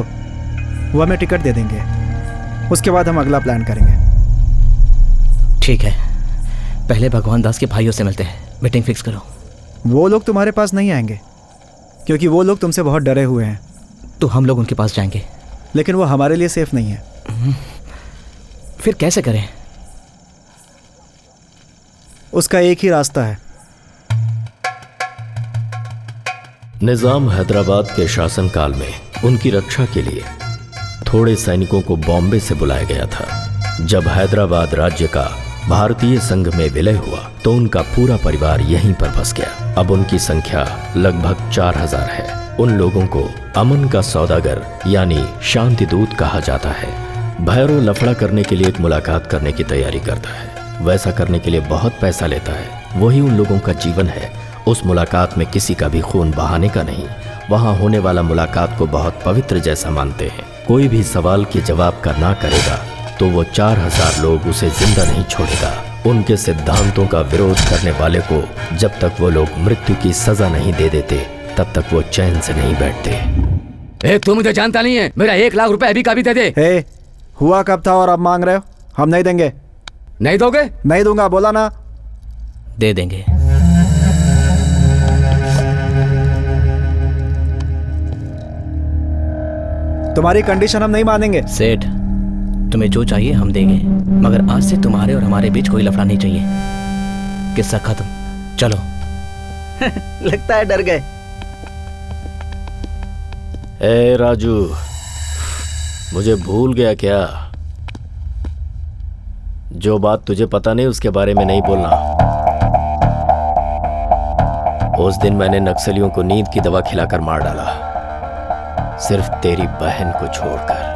वो हमें टिकट दे देंगे, उसके बाद हम अगला प्लान करेंगे। ठीक है, पहले भगवान दास के भाइयों से मिलते हैं, मीटिंग फिक्स करो। वो लोग तुम्हारे पास नहीं आएंगे क्योंकि वो लोग तुमसे बहुत डरे हुए हैं। तो हम लोग उनके पास जाएंगे, लेकिन वो हमारे लिए सेफ नहीं है। फिर कैसे करें? उसका एक ही रास्ता है। निजाम हैदराबाद के शासनकाल में उनकी रक्षा के लिए थोड़े सैनिकों को बॉम्बे से बुलाया गया था। जब हैदराबाद राज्य का भारतीय संघ में विलय हुआ तो उनका पूरा परिवार यहीं पर बस गया। अब उनकी संख्या लगभग 4000 है। उन लोगों को अमन का सौदागर यानी शांति दूत कहा जाता है। भैरव लफड़ा करने के लिए एक मुलाकात करने की तैयारी करता है। वैसा करने के लिए बहुत पैसा लेता है। वही उन लोगों का जीवन है। उस मुलाकात में किसी का भी खून बहाने का नहीं। वहाँ होने वाला मुलाकात को बहुत पवित्र जैसा मानते हैं। कोई भी सवाल के जवाब का ना करेगा तो वो 4000 लोग उसे जिंदा नहीं छोड़ेगा। उनके सिद्धांतों का विरोध करने वाले को जब तक वो लोग मृत्यु की सजा नहीं दे देते तब तक वो चैन से नहीं बैठते। तू मुझे जानता नहीं है, मेरा 1 लाख रुपए अभी का भी दे दे। हुआ कब था और अब मांग रहे हो? हम नहीं देंगे। नहीं दोगे? नहीं दूंगा, बोला ना। दे देंगे। तुम्हारी कंडीशन हम नहीं मानेंगे। सेठ, तुम्हें जो चाहिए हम देंगे, मगर आज से तुम्हारे और हमारे बीच कोई लफड़ा नहीं चाहिए। किस्सा खत्म, चलो। लगता है डर गए। ए राजू, मुझे भूल गया क्या? जो बात तुझे पता नहीं उसके बारे में नहीं बोलना। उस दिन मैंने नक्सलियों को नींद की दवा खिलाकर मार डाला, सिर्फ तेरी बहन को छोड़कर।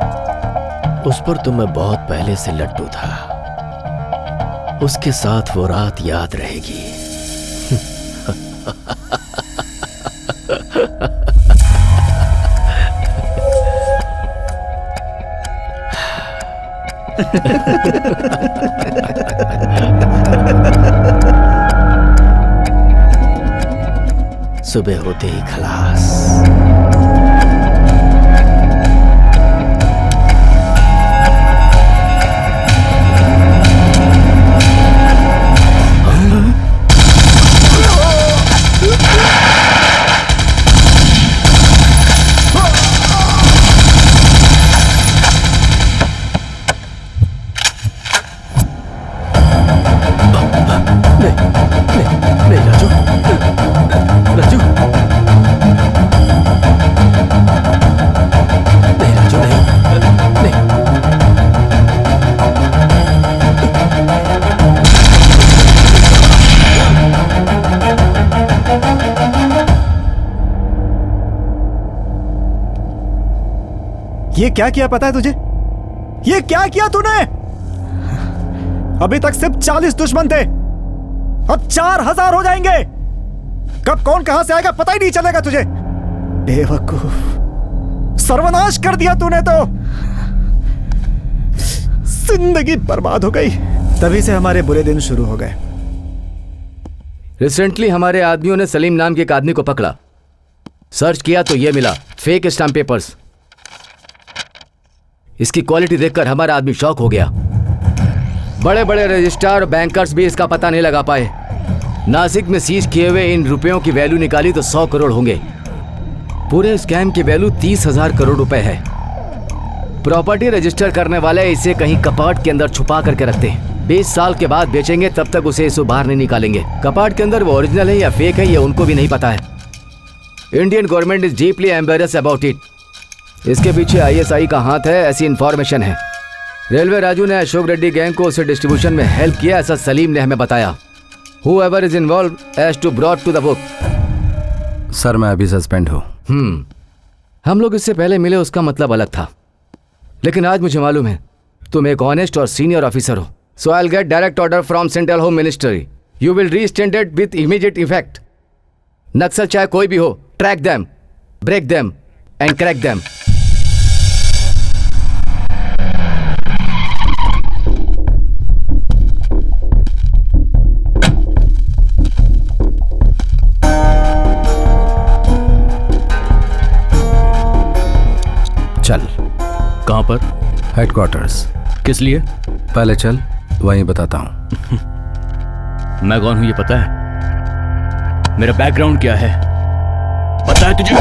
उस पर तो मैं बहुत पहले से लट्टू था। उसके साथ वो रात याद रहेगी। सुबह होते ही खलास। ये क्या किया पता है तुझे? ये क्या किया तूने? अभी तक सिर्फ 40 दुश्मन थे, अब 4000 हो जाएंगे। कब कौन कहां से आएगा पता ही नहीं चलेगा तुझे। बेवकूफ, सर्वनाश कर दिया तूने तो। जिंदगी बर्बाद हो गई। तभी से हमारे बुरे दिन शुरू हो गए। रिसेंटली हमारे आदमियों ने सलीम नाम के एक आदमी को पकड़ा। सर्च किया तो ये मिला, फेक स्टैम्प पेपर्स। इसकी क्वालिटी देखकर हमारा आदमी शॉक हो गया। बड़े बड़े रजिस्ट्रार और बैंकर्स भी इसका पता नहीं लगा पाए। नासिक में सीज किए हुए इन रुपयों की वैल्यू निकाली तो 100 करोड़ होंगे। पूरे स्कैम की वैल्यू 30,000 करोड़ रुपए है। प्रॉपर्टी रजिस्टर करने वाले इसे कहीं कपाट के अंदर छुपा करके रखते हैं। 20 साल के बाद बेचेंगे तब तक उसे इससे बाहर नहीं निकालेंगे। कपाट के अंदर वो ओरिजिनल है या फेक है ये उनको भी नहीं पता है। Indian government is deeply embarrassed about it. इसके पीछे ISI का हाथ है, ऐसी इंफॉर्मेशन है। रेलवे राजू ने अशोक रेड्डी गैंग को उसे डिस्ट्रीब्यूशन में हेल्प किया, ऐसा सलीम ने हमें बताया। Whoever is involved has to brought to the book. Sir मैं अभी सस्पेंड हूँ। हम लोग इससे पहले मिले उसका मतलब अलग था, लेकिन आज मुझे मालूम है तुम एक ऑनेस्ट और सीनियर ऑफिसर हो। So I'll get direct order from Central Home Ministry. You will re-extended with immediate effect. नक्सल चाहे कोई भी हो, track them, break them and crack them. चल। कहाँ पर? हेडक्वार्टर्स। किस लिए? पहले चल, वहीं बताता हूँ। मैं कौन हूँ ये पता है? मेरा बैकग्राउंड क्या है पता है तुझे?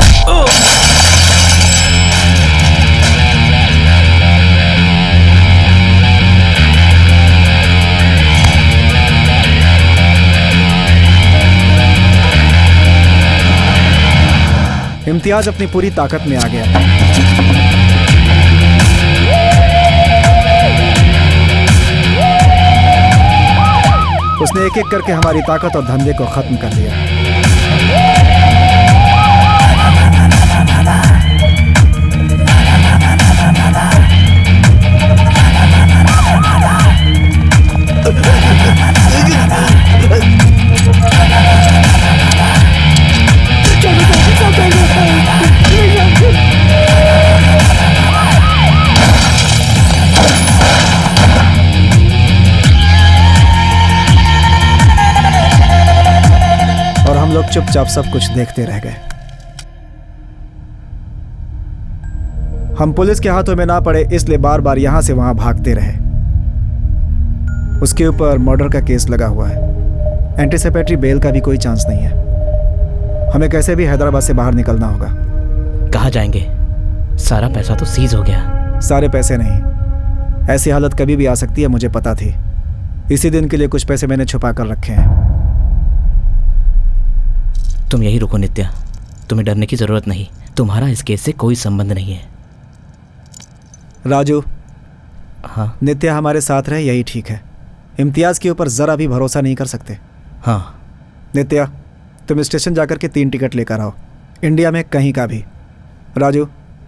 इम्तियाज अपनी पूरी ताकत में आ गया। उसने एक एक करके हमारी ताकत और धंधे को खत्म कर दिया। और हम लोग चुपचाप सब कुछ देखते रह गए। हम पुलिस के हाथों में ना पड़े इसलिए बार बार यहां से वहां भागते रहे। उसके ऊपर मर्डर का केस लगा हुआ है। एंटीसिपेटरी बेल का भी कोई चांस नहीं है। हमें कैसे भी हैदराबाद से बाहर निकलना होगा। कहाँ जाएंगे? सारा पैसा तो सीज हो गया। सारे पैसे नहीं, ऐसी हालत कभी भी आ सकती है, मुझे पता थी। इसी दिन के लिए कुछ पैसे मैंने छुपा कर रखे हैं। तुम यही रुको नित्या, तुम्हें डरने की जरूरत नहीं। तुम्हारा इस केस से कोई संबंध नहीं है। राजू। हाँ? नित्या हमारे साथ रहे यही ठीक है। इम्तियाज के ऊपर जरा भी भरोसा नहीं कर सकते। हाँ। नित्या, तुम स्टेशन जाकर के 3 टिकट लेकर आओ, इंडिया में कहीं का भी। राजू,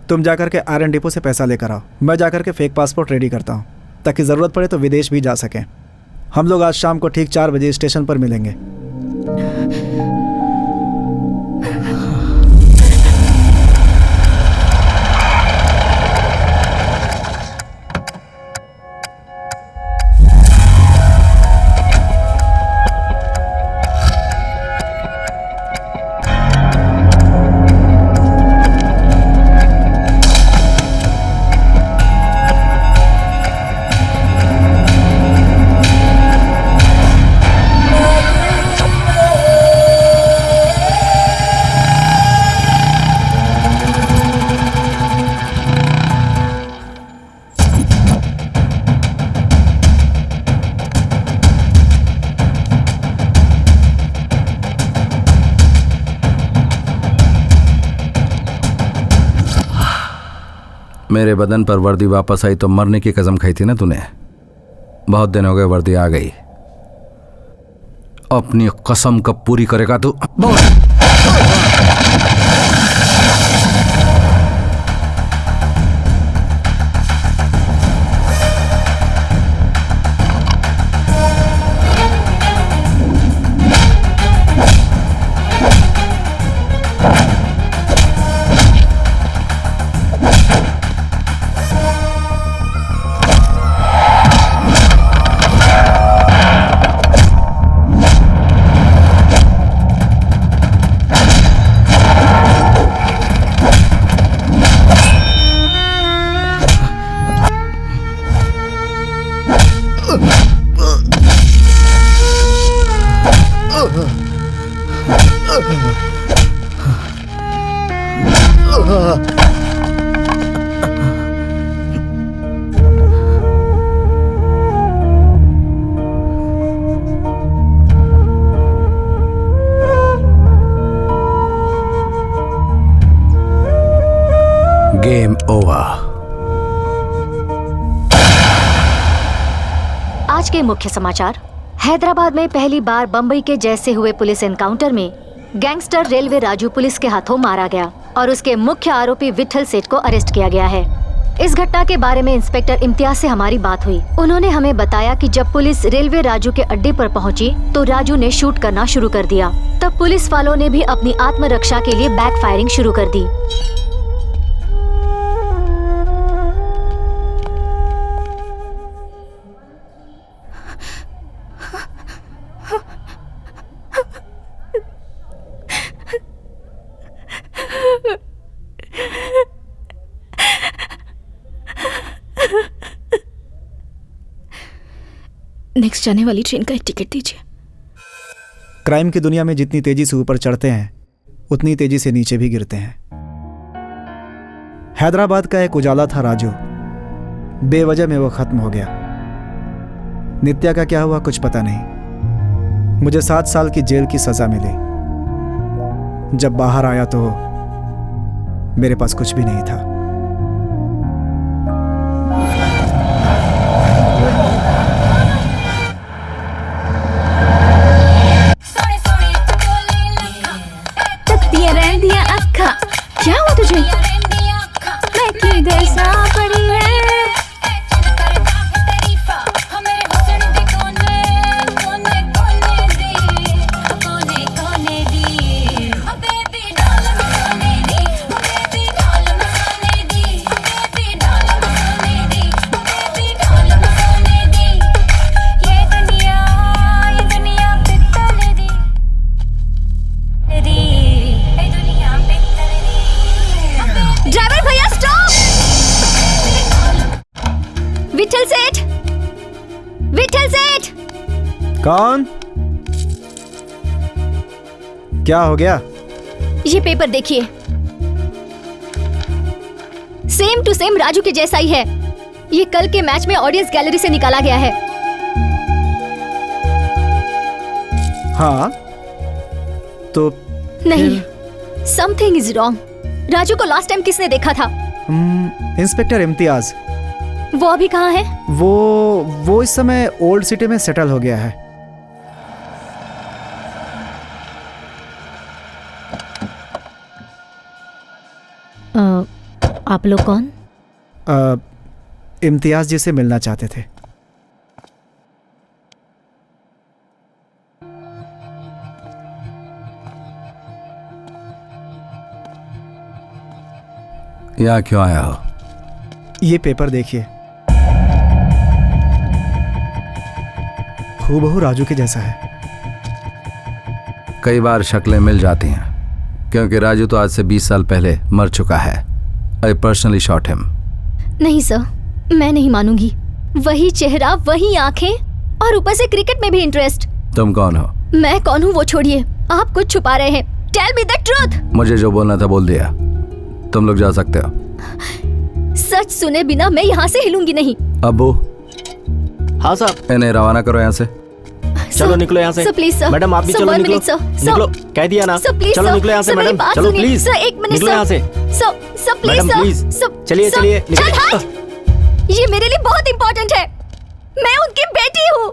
तुम जाकर के आयरन डिपो से पैसा लेकर आओ। मैं जाकर के फेक पासपोर्ट रेडी करता हूँ ताकि ज़रूरत पड़े तो विदेश भी जा सकें। हम लोग आज शाम को ठीक 4 बजे स्टेशन पर मिलेंगे। मेरे बदन पर वर्दी वापस आई तो मरने की कसम खाई थी ना तूने। बहुत दिन हो गए, वर्दी आ गई। अपनी कसम कब पूरी करेगा तू? Game over. आज के मुख्य समाचार। हैदराबाद में पहली बार बंबई के जैसे हुए पुलिस एनकाउंटर में गैंगस्टर रेलवे राजू पुलिस के हाथों मारा गया और उसके मुख्य आरोपी विठल सेठ को अरेस्ट किया गया है। इस घटना के बारे में इंस्पेक्टर इम्तियाज से हमारी बात हुई। उन्होंने हमें बताया कि जब पुलिस रेलवे राजू के अड्डे पर पहुंची तो राजू ने शूट करना शुरू कर दिया। तब पुलिस वालों ने भी अपनी आत्मरक्षा के लिए बैक फायरिंग शुरू कर दी। नेक्स्ट जाने वाली ट्रेन का एक टिकट दीजिए। क्राइम की दुनिया में जितनी तेजी से ऊपर चढ़ते हैं उतनी तेजी से नीचे भी गिरते हैं। हैदराबाद का एक उजाला था राजू, बेवजह में वो खत्म हो गया। नित्या का क्या हुआ कुछ पता नहीं। मुझे 7 साल की जेल की सजा मिली। जब बाहर आया तो मेरे पास कुछ भी नहीं था। क्या हुआ तुझे? मैं किधर सा पड़ी है? विठल सेठ! कौन? क्या हो गया? ये पेपर देखिए, सेम टू सेम राजू के जैसा ही है। ये कल के मैच में ऑडियंस गैलरी से निकाला गया है। हाँ तो नहीं, समथिंग इज रॉन्ग। राजू को लास्ट टाइम किसने देखा था? इंस्पेक्टर इम्तियाज। वो अभी कहाँ है? वो इस समय ओल्ड सिटी में सेटल हो गया है। आप लोग कौन? इम्तियाज जी से मिलना चाहते थे। यहाँ क्यों आया हो? ये पेपर देखिए, हूबहू राजू के जैसा है। कई बार शक्लें मिल जाती हैं, क्योंकि राजू तो आज से 20 साल पहले मर चुका है। I personally shot him. नहीं सर, मैं नहीं मानूंगी। वही चेहरा, वही आंखें, और ऊपर से क्रिकेट में भी इंटरेस्ट। तुम कौन हो? मैं कौन हूँ वो छोड़िए, आप कुछ छुपा रहे हैं। Tell me the truth. मुझे जो बोलना था बोल दिया, तुम लोग जा सकते हो। सच सुने बिना मैं यहाँ से हिलूंगी नहीं। अबू। हाँ साहब। इन्हें रवाना करो यहाँ से। चलो निकलो यहाँ से। Sir please sir. मैडम आप भी चलो, निकलो। निकलो, कह दिया ना। चलो निकलो यहाँ से मैडम। चलो प्लीज सर, एक मिनट निकलो यहाँ से। Sir please sir. चलिए चलिए। ये मेरे लिए बहुत इम्पोर्टेंट है। मैं उनकी बेटी हूँ।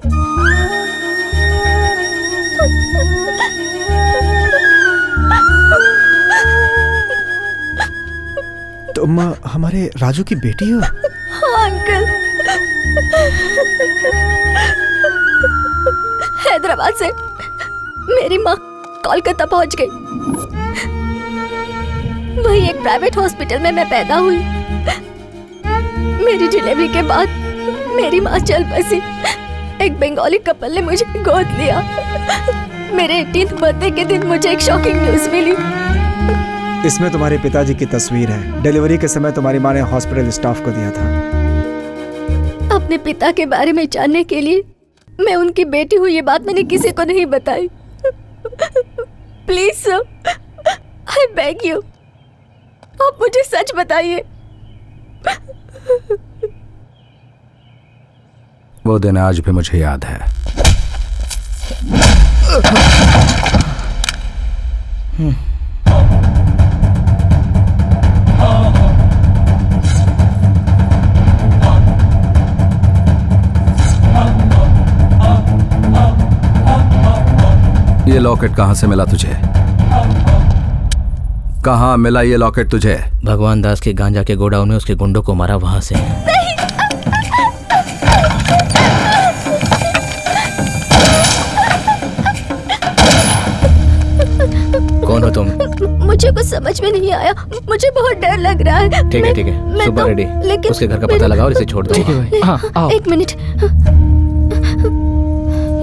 तुम हमारे राजू की बेटी हो? हाँ अंकल। हैदराबाद से मेरी माँ कोलकाता पहुंच गई। वही एक प्राइवेट हॉस्पिटल में मैं पैदा हुई। मेरी डिलीवरी के बाद मेरी माँ चल बसी। एक बंगाली कपल ने मुझे गोद लिया। मेरे 18th बर्थडे के दिन मुझे एक शॉकिंग न्यूज मिली। इसमें तुम्हारे पिताजी की तस्वीर है। डिलीवरी के समय तुम्हारी माँ ने हॉस्पिटल स्टाफ को दिया था। अपने पिता के बारे में जानने के लिए मैं उनकी बेटी हूँ, ये बात मैंने किसी को नहीं बताई। Please sir, I beg you, आप मुझे सच बताइए। वो दिन आज भी मुझे याद है। ये लॉकेट कहाँ से मिला तुझे? कहाँ मिला ये लॉकेट तुझे? भगवान दास के गांजा के गोडाउन में उसके गुंडों को मारा, वहां से। कौन हो तुम? मुझे कुछ समझ में नहीं आया। मुझे बहुत डर लग रहा है। ठीक है ठीक है, सुबह रेडी। लेकिन उसके घर का पता लगाओ और इसे छोड़ दो। ठीक है भाई। हाँ आओ। एक मिनट,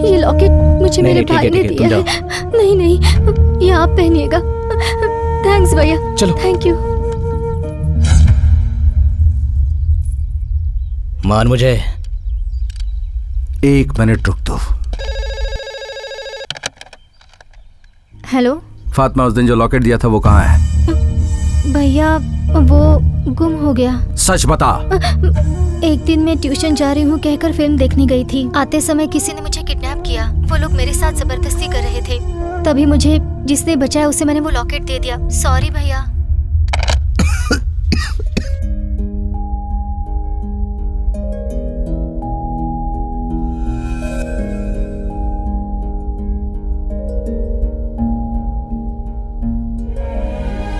ये लॉकेट मुझे मेरे भाई ने दिया है। नहीं नहीं, ये आप पहनिएगा। थैंक्स भैया। चलो। Thank you. मान मुझे। 1 मिनट रुक दो। हेलो फातिमा, उस दिन जो लॉकेट दिया था वो कहाँ है? भैया वो गुम हो गया। सच बता। एक दिन मैं ट्यूशन जा रही हूँ कहकर फिल्म देखने गई थी। आते समय किसी ने मुझे किडनैप किया। वो लोग मेरे साथ जबरदस्ती कर रहे थे। तभी मुझे जिसने बचाया उसे मैंने वो लॉकेट दे दिया। सॉरी भैया।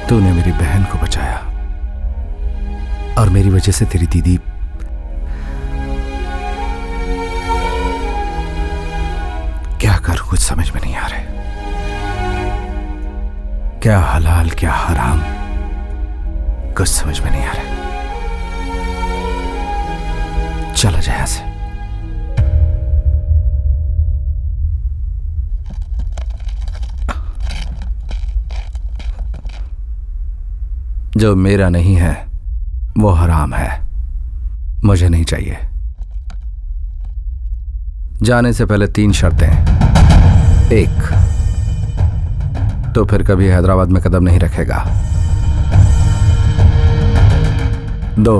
तूने मेरी बहन को बचाया और मेरी वजह से तेरी दीदी क्या करूं कुछ समझ में नहीं आ रहा। क्या हलाल क्या हराम कुछ समझ में नहीं आ रहा। चला जाए यहां से। जो मेरा नहीं है वो हराम है, मुझे नहीं चाहिए। जाने से पहले 3 शर्तें। 1, तो फिर कभी हैदराबाद में कदम नहीं रखेगा। 2,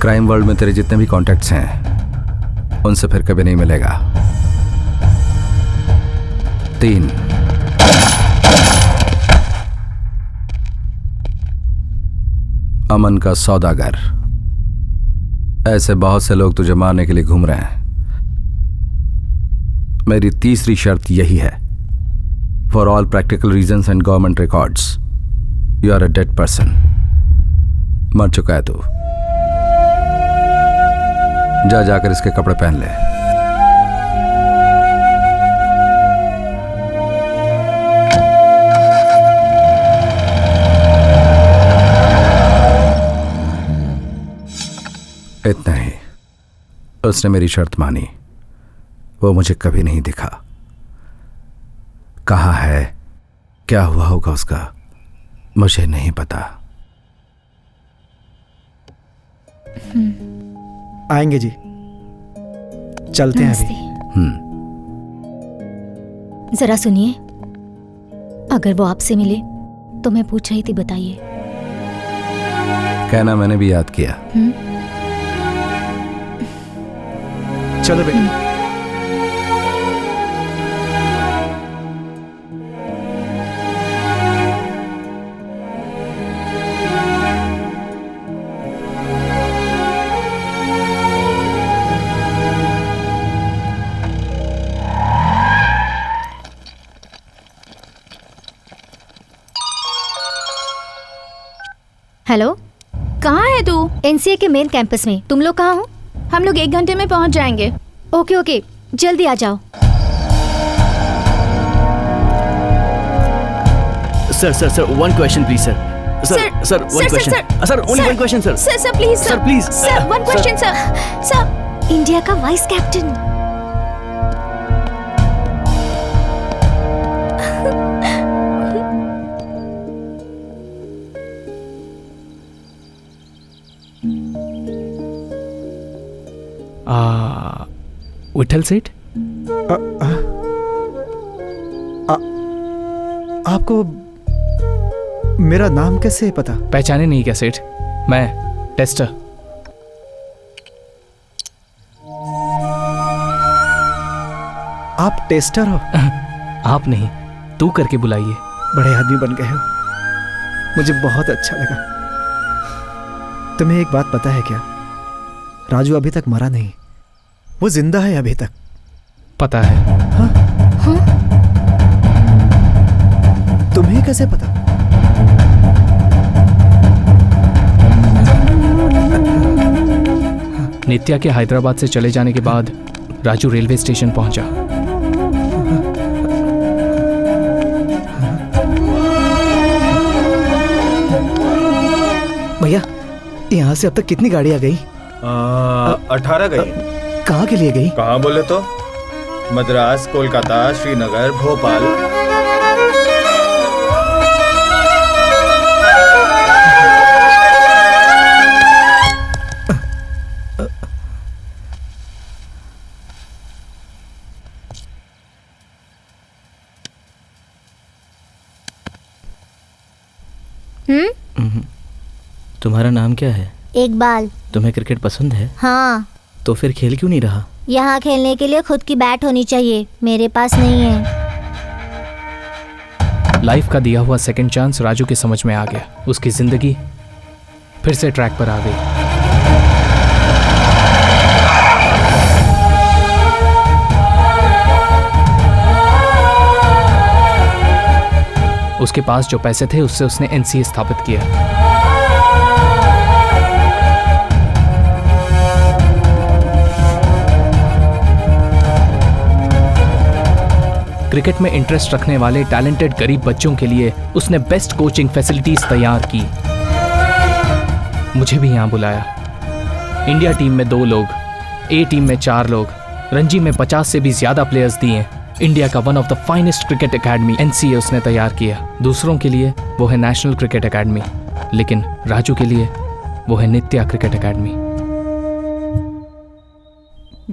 क्राइम वर्ल्ड में तेरे जितने भी कॉन्टैक्ट्स हैं उनसे फिर कभी नहीं मिलेगा। 3, अमन का सौदागर। ऐसे बहुत से लोग तुझे मारने के लिए घूम रहे हैं। मेरी तीसरी शर्त यही है, for all practical reasons and government records, you are a dead person. मर चुका है तू। जाकर इसके कपड़े पहन ले। इतना ही। उसने मेरी शर्त मानी। वो मुझे कभी नहीं दिखा। कहाँ है, क्या हुआ होगा उसका, मुझे नहीं पता। आएंगे जी, चलते हैं अभी। जरा सुनिए, अगर वो आपसे मिले तो मैं पूछ रही थी, बताइए। कहना मैंने भी याद किया। चलो बेटा। हेलो, कहाँ है तू? एनसीए के मेन कैंपस में। तुम लोग कहाँ हो? हम लोग 1 घंटे में पहुंच जाएंगे। ओके ओके, जल्दी आ जाओ। Sir 1 question please sir. 1 question sir. Only 1 question sir. Sir please sir 1 question sir. India का वाइस कैप्टन। विठल सेठ, आपको मेरा नाम कैसे पता? पहचाने नहीं क्या सेठ? मैं टेस्टर। आप टेस्टर हो? आप नहीं, तू करके बुलाइए। बड़े आदमी बन गए हो, मुझे बहुत अच्छा लगा। तुम्हें एक बात पता है क्या? राजू अभी तक मरा नहीं, वो जिंदा है अभी तक। पता है। हाँ? हाँ? तुम्हें कैसे पता? नित्या के हैदराबाद से चले जाने के बाद राजू रेलवे स्टेशन पहुंचा। भैया, यहाँ से अब तक कितनी गाड़ियां गई? 18 गई। कहाँ के लिए गई? कहाँ बोले तो? मद्रास, कोलकाता, श्रीनगर, भोपाल। तुम्हारा नाम क्या है? इकबाल। तुम्हें क्रिकेट पसंद है? हाँ। तो फिर खेल क्यों नहीं रहा? यहाँ खेलने के लिए खुद की बैट होनी चाहिए, मेरे पास नहीं है। लाइफ का दिया हुआ सेकंड चांस राजू के समझ में आ गया। उसकी जिंदगी फिर से ट्रैक पर आ गई। उसके पास जो पैसे थे उससे उसने एनसीए स्थापित किया। क्रिकेट में इंटरेस्ट रखने वाले टैलेंटेड गरीब बच्चों के लिए उसने बेस्ट कोचिंग फैसिलिटीज तैयार की। मुझे भी यहां बुलाया। इंडिया टीम में 2 लोग, ए टीम में 4 लोग, रणजी में 50 से भी ज्यादा प्लेयर्स दिए। इंडिया का one of the finest cricket academy NCA उसने तैयार किया। दूसरों के लिए वो है नेशनल क्रिकेट एकेडमी, लेकिन राजू के लिए वो है नित्या क्रिकेट एकेडमी।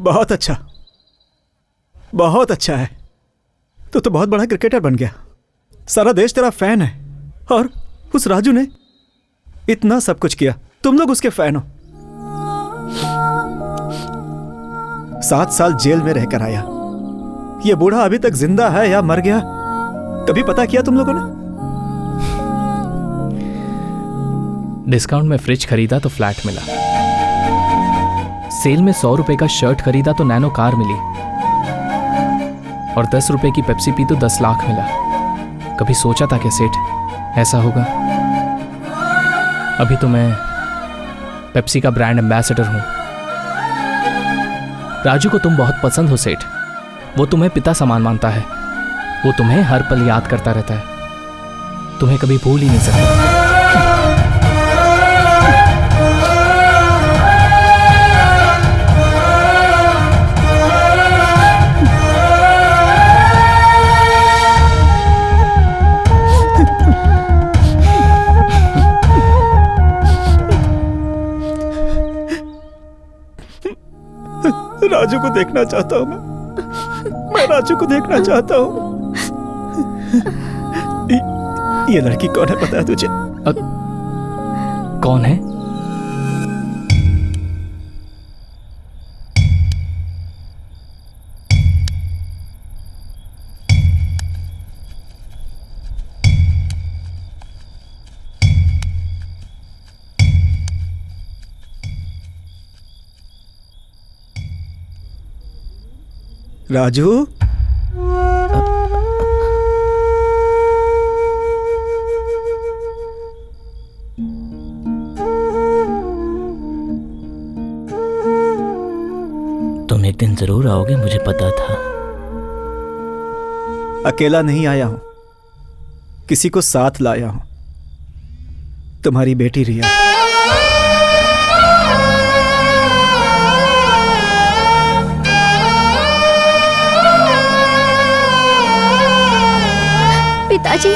बहुत अच्छा, बहुत अच्छा है। तो बहुत बड़ा क्रिकेटर बन गया। सारा देश तेरा फैन है और उस राजू ने इतना सब कुछ किया, तुम लोग उसके फैन हो। 7 साल जेल में रहकर आया। ये बूढ़ा अभी तक जिंदा है या मर गया, कभी पता किया तुम लोगों ने? डिस्काउंट में फ्रिज खरीदा तो फ्लैट मिला। सेल में 100 रुपए का शर्ट खरीदा तो नैनो कार मिली। और 10 रुपए की पेप्सी पी तो 10 लाख मिला। कभी सोचा था कि सेठ ऐसा होगा? अभी तो मैं पेप्सी का ब्रांड एम्बेसडर हूं। राजू को तुम बहुत पसंद हो सेठ। वो तुम्हें पिता समान मानता है। वो तुम्हें हर पल याद करता रहता है। तुम्हें कभी भूल ही नहीं सकता। राजू को देखना चाहता हूं मैं राजू को देखना चाहता हूं। ये लड़की कौन है पता है तुझे? कौन है? राजू, तुम एक दिन जरूर आओगे, मुझे पता था। अकेला नहीं आया हूं, किसी को साथ लाया हूं। तुम्हारी बेटी रिया। पिताजी।